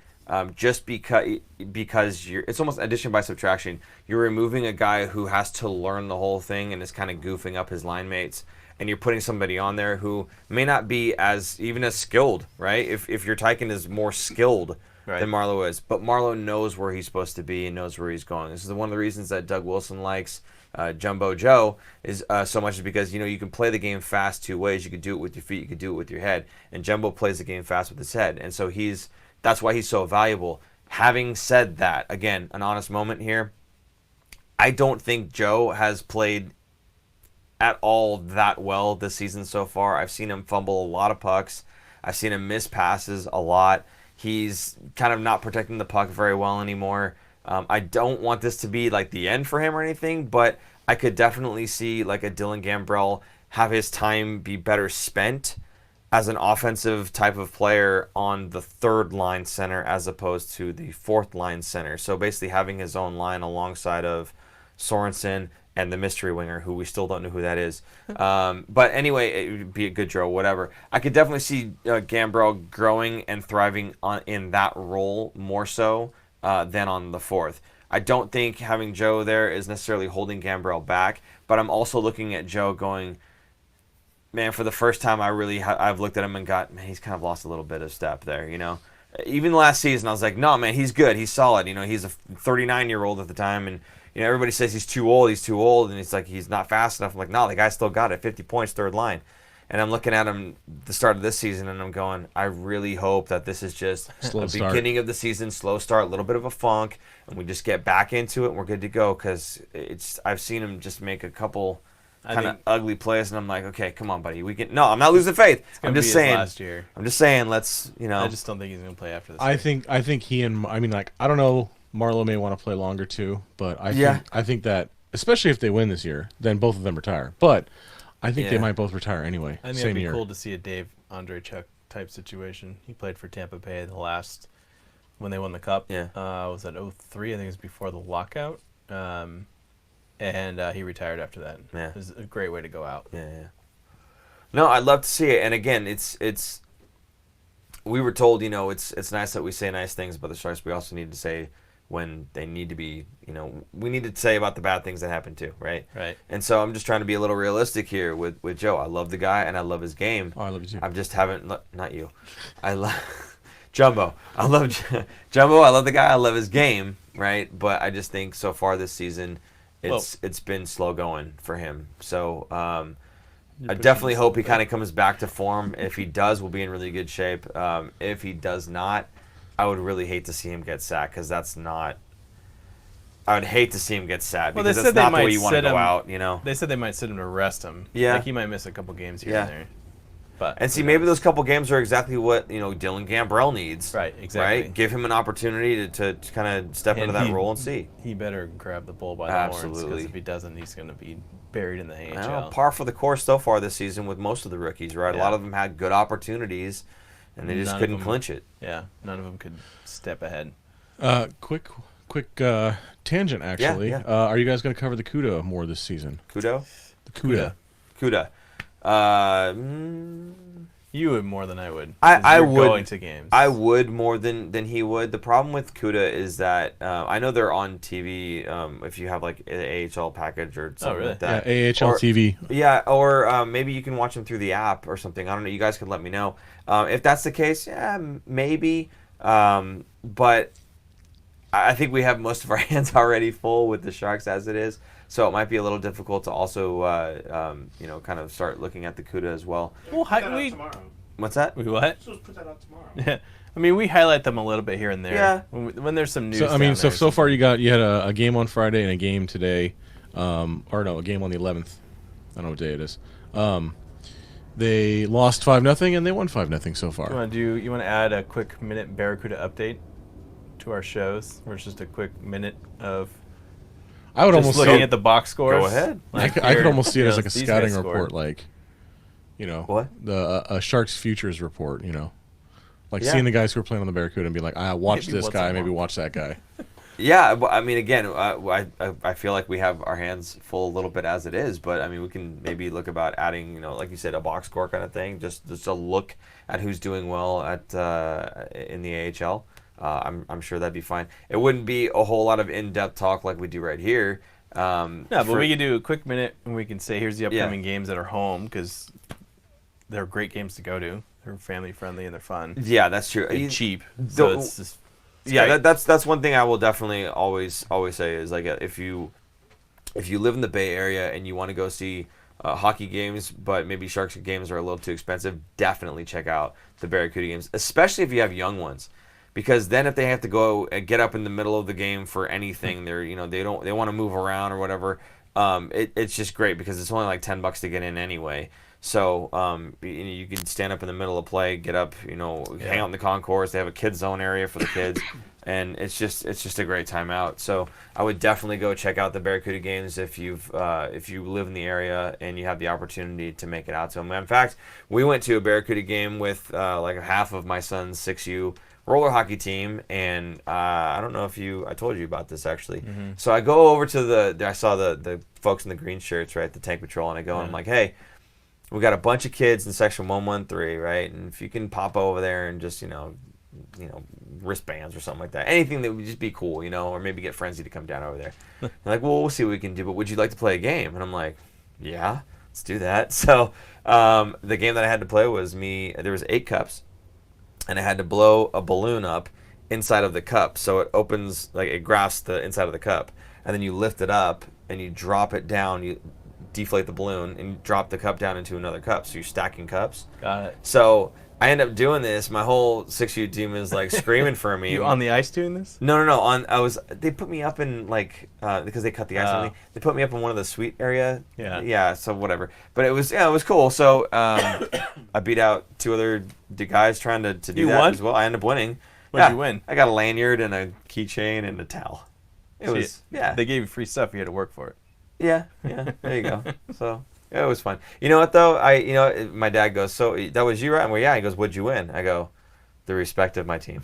just because it's almost addition by subtraction. You're removing a guy who has to learn the whole thing and is kind of goofing up his line mates. And you're putting somebody on there who may not be as skilled, right? If your Tyken is more skilled than Marlowe is, but Marlowe knows where he's supposed to be and knows where he's going. This is one of the reasons that Doug Wilson likes Jumbo Joe is so much is because you can play the game fast 2 ways. You could do it with your feet, you could do it with your head, and Jumbo plays the game fast with his head, and so that's why he's so valuable. Having said that, again, an honest moment here. I don't think Joe has played at all that well this season so far. I've seen him fumble a lot of pucks. I've seen him miss passes a lot. He's kind of not protecting the puck very well anymore. I don't want this to be like the end for him or anything, but I could definitely see like a Dylan Gambrell have his time be better spent as an offensive type of player on the third line center as opposed to the fourth line center. So basically having his own line alongside of Sorensen and the mystery winger, who we still don't know who that is. But anyway, it would be a good draw, whatever. I could definitely see Gambrell growing and thriving in that role more so than on the fourth. I don't think having Joe there is necessarily holding Gambrell back, but I'm also looking at Joe going, man, for the first time I've looked at him and got, man, he's kind of lost a little bit of step there, Even last season, I was like, no, man, he's good, he's solid. He's a 39-year-old at the time, and everybody says he's too old, and it's like he's not fast enough. I'm like, no, the guy still got it, 50 points, third line. And I'm looking at him the start of this season, and I'm going, I really hope that this is just beginning of the season, slow start, a little bit of a funk, and we just get back into it, and we're good to go. Because I've seen him just make a couple kind of ugly plays, and I'm like, okay, come on, buddy, we can. No, I'm not losing faith. I'm just saying. Last year. I'm just saying, let's. I just don't think he's going to play after this. I think he and I don't know. Marlowe may want to play longer too, but I think that especially if they win this year, then both of them retire. But I think they might both retire anyway. I think it'd be cool to see a Dave Andreychuk type situation. He played for Tampa Bay when they won the Cup. Yeah. Was that 2003? I think it was before the lockout. And he retired after that. Yeah. It was a great way to go out. Yeah. No, I'd love to see it. And again, it's we were told, it's nice that we say nice things about the Sharks. We also need to say when they need to be, we need to say about the bad things that happen too, right? Right. And so I'm just trying to be a little realistic here with Joe. I love the guy and I love his game. Oh, I love you too. I just haven't, not you. I love Jumbo. I love Jumbo. I love the guy. I love his game, right? But I just think so far this season, it's been slow going for him. So I definitely hope he kind of comes back to form. If he does, we'll be in really good shape. If he does not, I would really hate to see him get sacked because that's not. I would hate to see him get sad because that's not the way you want to go out. They said they might sit him to rest him. Yeah, like he might miss a couple games here and there. And see, maybe those couple games are exactly what Dylan Gambrell needs. Right, exactly. Right, give him an opportunity to kind of step into that role and see. He better grab the bull by the horns because if he doesn't, he's going to be buried in the AHL. Well, par for the course so far this season with most of the rookies. Right, a lot of them had good opportunities, and they just couldn't clinch it. Yeah, none of them could step ahead. Quick tangent, actually. Yeah. Are you guys going to cover the CUDA more this season? Kudo? The CUDA. You would more than I would. I would going to games. I would more than he would. The problem with CUDA is that I know they're on TV if you have like an AHL package or something like that. Yeah, AHL TV. Yeah, or maybe you can watch them through the app or something. I don't know. You guys can let me know. If that's the case, yeah, maybe. But I think we have most of our hands already full with the Sharks as it is, so it might be a little difficult to also, kind of start looking at the CUDA as well. Well, Put that out tomorrow. What's that? we what? Supposed to put that out tomorrow. Yeah. I mean, we highlight them a little bit here and there. Yeah. When there's some news. So I mean, down there, so far you had a game on Friday and a game today, or no, a game on the 11th. I don't know what day it is. They lost 5-0 and they won 5-0 so far. You want to add a quick minute Barracuda update to our shows, or it's just a quick minute of I would just almost looking say, at the box scores? Go ahead. I could here, almost see it as like a these scouting guys scored. report, like, What? a Sharks futures report, like Yeah. seeing the guys who are playing on the Barracuda and be like, I watch Maybe this once guy, a maybe month. watch that guy. Yeah, but I mean, again, I feel like we have our hands full a little bit as it is, but I mean, we can maybe look about adding, like you said, a box score kind of thing, just a look at who's doing well at in the AHL. I'm sure that'd be fine. It wouldn't be a whole lot of in-depth talk like we do right here. No, but we could do a quick minute and we can say, here's the upcoming games that are home, because they're great games to go to. They're family friendly and they're fun. Yeah, that's true. And cheap. So it's just Yeah, great. that's one thing I will definitely always say is, like, if you live in the Bay Area and you want to go see hockey games, but maybe Sharks games are a little too expensive, definitely check out the Barracuda games, especially if you have young ones, because then if they have to go and get up in the middle of the game for anything, they want to move around or whatever. It's just great because it's only like $10 to get in anyway. So you can stand up in the middle of play, get up, hang out in the concourse. They have a kids zone area for the kids, and it's just a great time out. So I would definitely go check out the Barracuda games if you live in the area and you have the opportunity to make it out to them. In fact, we went to a Barracuda game with like half of my son's 6U roller hockey team, and I don't know if I told you about this actually. Mm-hmm. So I go over to I saw the folks in the green shirts, right, the tank patrol, and I go and I'm like, hey, we got a bunch of kids in section 113, right? And if you can pop over there and just, wristbands or something like that, anything that would just be cool, or maybe get Frenzy to come down over there. They're like, well, we'll see what we can do, but would you like to play a game? And I'm like, yeah, let's do that. So the game that I had to play was there was 8 cups, and I had to blow a balloon up inside of the cup. So it opens, like it grasps the inside of the cup, and then you lift it up and you drop it down, you deflate the balloon and drop the cup down into another cup. So you're stacking cups. Got it. So I end up doing this. My whole 6U team is like screaming for me. You on the ice doing this? No. They put me up in because they cut the ice on me. They put me up in one of the suite area. Yeah. Yeah. So whatever. But it was cool. So I beat out 2 other guys trying to do You that won? as well. I ended up winning. What'd you win? I got a lanyard and a keychain and a towel. They gave you free stuff. You had to work for it. Yeah, there you go. So it was fun. You know what though? My dad goes, so that was you, right? I'm like, yeah. He goes, what'd you win? I go, the respect of my team.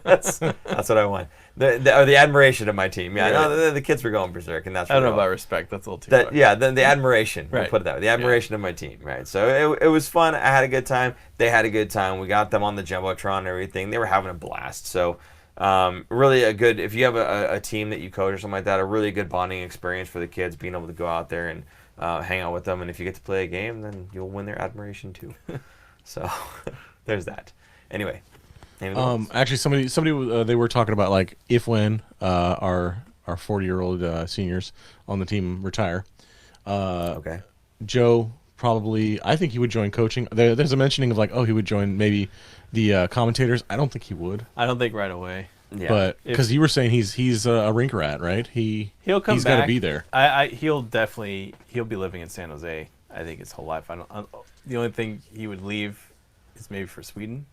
that's what I won. The admiration of my team. Yeah, Right. no, the kids were going berserk, and that's I don't know real. about respect. That's a little too far. The admiration. We'll Right. put it that way. The admiration of my team, right? So it was fun. I had a good time. They had a good time. We got them on the jumbotron and everything. They were having a blast. So really a good, if you have a team that you coach or something like that, a really good bonding experience for the kids, being able to go out there and hang out with them. And if you get to play a game, then you'll win their admiration too. So there's that. Anyway. Actually, somebody they were talking about, like, when our 40-year-old seniors on the team retire. Okay. Joe probably, I think he would join coaching. There's a mentioning of, like, he would join maybe the commentators. I don't think he would. I don't think right away. Yeah. But because you were saying he's a rink rat, right? He'll come He's back. got to be there. He'll be living in San Jose. I think his whole life. The only thing he would leave is maybe for Sweden,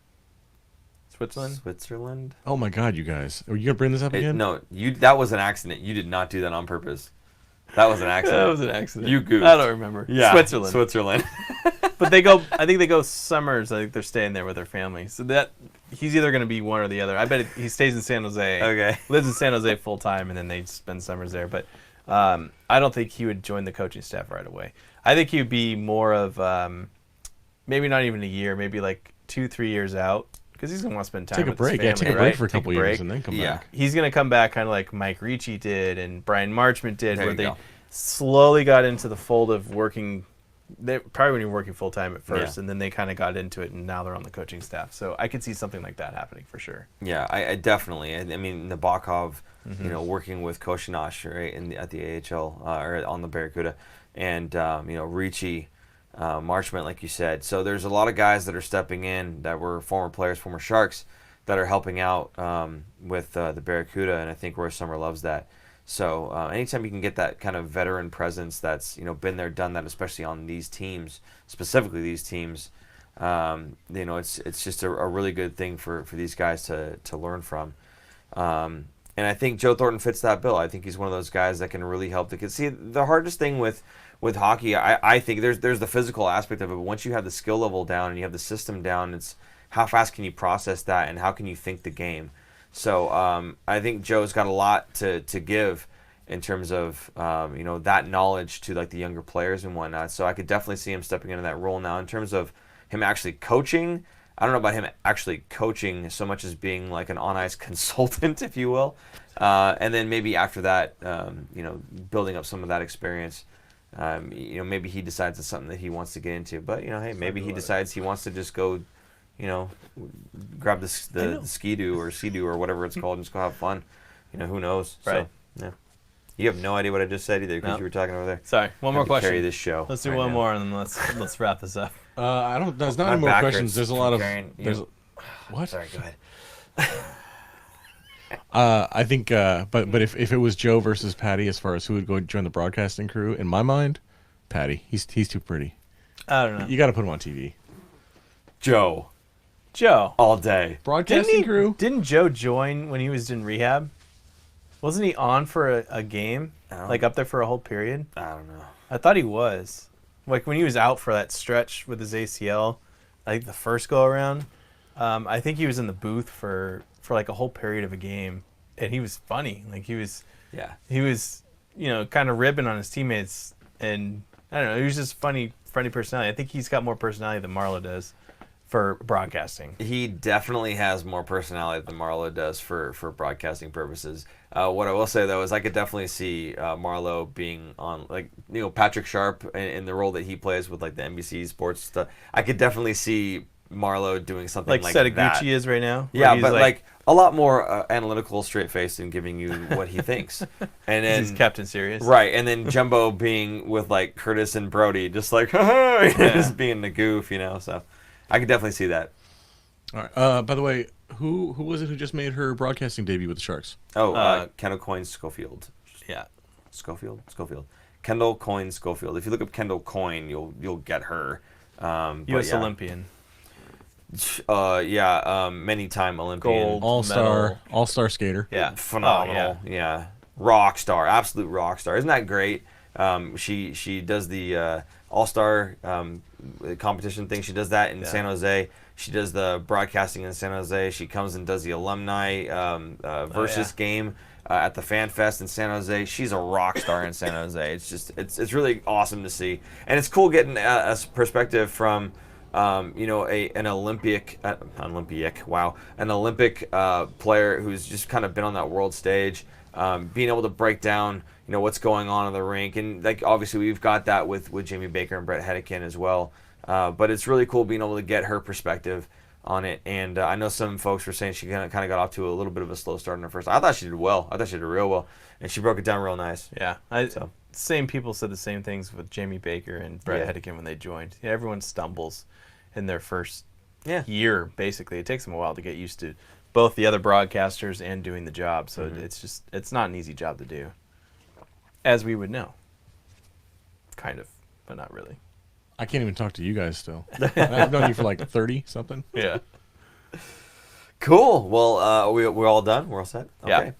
Switzerland. Oh my God, you guys! Are you gonna bring this up again? No, that was an accident. You did not do that on purpose. That was an accident. That was an accident. You goofed. I don't remember. Yeah, Switzerland. But I think they go summers. I think they're staying there with their family. So that he's either going to be one or the other. I bet he stays in San Jose. Okay. Lives in San Jose full time, and then they spend summers there. But I don't think he would join the coaching staff right away. I think he would be more of maybe not even a year, maybe like 2-3 years out, because he's going to want to spend time Take a with break. his family, Take a right? break for a couple years and then come Yeah. back. He's going to come back kind of like Mike Ricci did and Brian Marchment did, There where you they go. slowly got into the fold of working they probably when you're working full time at first, Yeah. and then they kind of got into it, and now they're on the coaching staff. So I could see something like that happening for sure. Yeah, I definitely. I mean, Nabokov, working with Koshinash, right, at the AHL or on the Barracuda, and Ricci, Marchment, like you said. So there's a lot of guys that are stepping in that were former players, former Sharks, that are helping out with the Barracuda, and I think Roy Summer loves that. So anytime you can get that kind of veteran presence that's been there, done that, especially on these teams, specifically these teams, it's just a really good thing for these guys to learn from. And I think Joe Thornton fits that bill. I think he's one of those guys that can really help the kids. See, the hardest thing with hockey, I think there's the physical aspect of it, but once you have the skill level down and you have the system down, it's how fast can you process that and how can you think the game. So I think Joe's got a lot to give in terms of that knowledge to like the younger players and whatnot. So I could definitely see him stepping into that role now. In terms of him actually coaching, I don't know about him actually coaching so much as being like an on-ice consultant, if you will. And then maybe after that, building up some of that experience. Maybe he decides it's something that he wants to get into. But hey, maybe he decides he wants to just go, grab the ski-doo or sea-doo or whatever it's called and just go have fun. Who knows? Right. So, yeah. You have no idea what I just said either because you were talking over there. Sorry, one more question. Carry this show. Let's do right one now. more, and then let's wrap this up. I don't. There's not My any more back questions. hurts There's a lot of. carrying you. There's what? Sorry, go ahead. I think. But if it was Joe versus Patty, as far as who would go join the broadcasting crew, in my mind, Patty. He's too pretty. I don't know. You got to put him on TV. Joe. All day. Broadcasting crew. Didn't Joe join when he was in rehab? Wasn't he on for a game? Like up there for a whole period? I don't know. I thought he was. Like when he was out for that stretch with his ACL, I think the first go around, I think he was in the booth for like a whole period of a game, and he was funny. Like he was kind of ribbing on his teammates, and I don't know, he was just funny personality. I think he's got more personality than Marlowe does for broadcasting. He definitely has more personality than Marlowe does for broadcasting purposes. What I will say though is I could definitely see Marlowe being on Patrick Sharp in the role that he plays with like the NBC sports stuff. I could definitely see Marlowe doing something like Setaguchi that. is right now. Yeah, but like a lot more analytical, straight-faced, and giving you what he thinks. And then he's Captain Serious. Right, and then Jumbo being with like Curtis and Brody, just like just being the goof, So I could definitely see that. All right. By the way, who was it who just made her broadcasting debut with the Sharks? Oh, Kendall Coyne Schofield. Yeah. Schofield. Kendall Coyne Schofield. If you look up Kendall Coyne, you'll get her. U.S. Olympian. Many-time Olympian. Gold. All-star skater. Yeah. Phenomenal. Oh, yeah. Rock star. Absolute rock star. Isn't that great? She does the All-Star competition thing. She does that in San Jose. She does the broadcasting in San Jose. She comes and does the alumni versus game at the Fan Fest in San Jose. She's a rock star in San Jose. It's really awesome to see, and it's cool getting a perspective from an Olympic player who's just kind of been on that world stage, being able to break down what's going on in the rink, and like obviously we've got that with Jamie Baker and Brett Hedican as well. But it's really cool being able to get her perspective on it. And I know some folks were saying she kind of got off to a little bit of a slow start in her first. I thought she did well. I thought she did real well. And she broke it down real nice. Yeah. Same people said the same things with Jamie Baker and Brett Hedican when they joined. Yeah, everyone stumbles in their first year, basically. It takes them a while to get used to both the other broadcasters and doing the job. So it's not an easy job to do, as we would know. Kind of, but not really. I can't even talk to you guys still. I've known you for like 30-something. Yeah. Cool. Well, we're all done. We're all set. Okay. Yeah.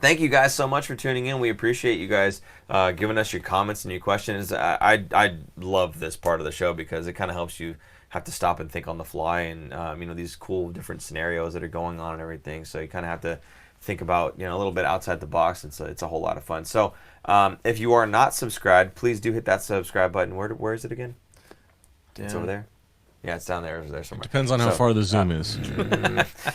Thank you guys so much for tuning in. We appreciate you guys giving us your comments and your questions. I love this part of the show because it kind of helps you have to stop and think on the fly, and these cool different scenarios that are going on and everything. So you kind of have to think about a little bit outside the box. It's a whole lot of fun. So if you are not subscribed, please do hit that subscribe button. Where is it again? It's over there. Yeah, it's down there somewhere. Depends on how far the zoom is.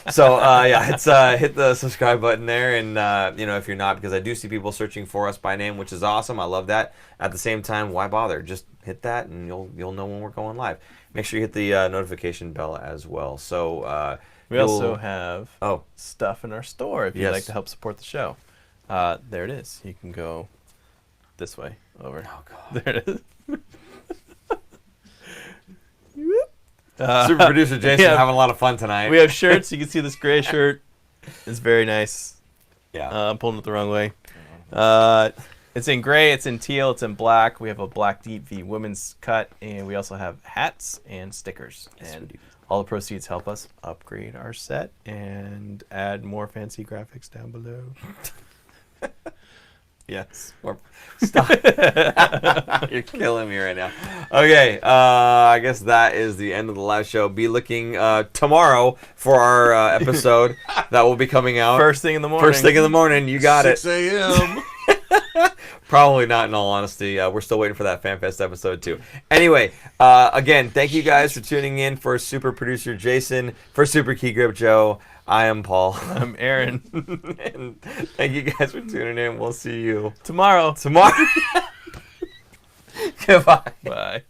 So it's hit the subscribe button there, and if you're not, because I do see people searching for us by name, which is awesome. I love that. At the same time, why bother? Just hit that, and you'll know when we're going live. Make sure you hit the notification bell as well. So we also have Oh. stuff in our store if you'd Yes. like to help support the show. There it is. You can go this way over. Oh God. There it is. Super producer Jason having a lot of fun tonight. We have shirts. You can see this gray shirt. It's very nice. Yeah. I'm pulling it the wrong way. It's in gray, it's in teal, it's in black. We have a black deep V women's cut, and we also have hats and stickers. Yes, we And do. all the proceeds help us upgrade our set and add more fancy graphics down below. Yes. Stop. You're killing me right now. Okay, I guess that is the end of the live show. Be looking tomorrow for our episode that will be coming out. First thing in the morning. First thing in the morning. You got 6 it. a.m. Probably not, in all honesty. We're still waiting for that FanFest episode, too. Anyway, again, thank you guys for tuning in. For super producer Jason, for Super Key Grip Joe, I am Paul. I'm Aaron. And thank you guys for tuning in. We'll see you Tomorrow. tomorrow. Goodbye. Bye.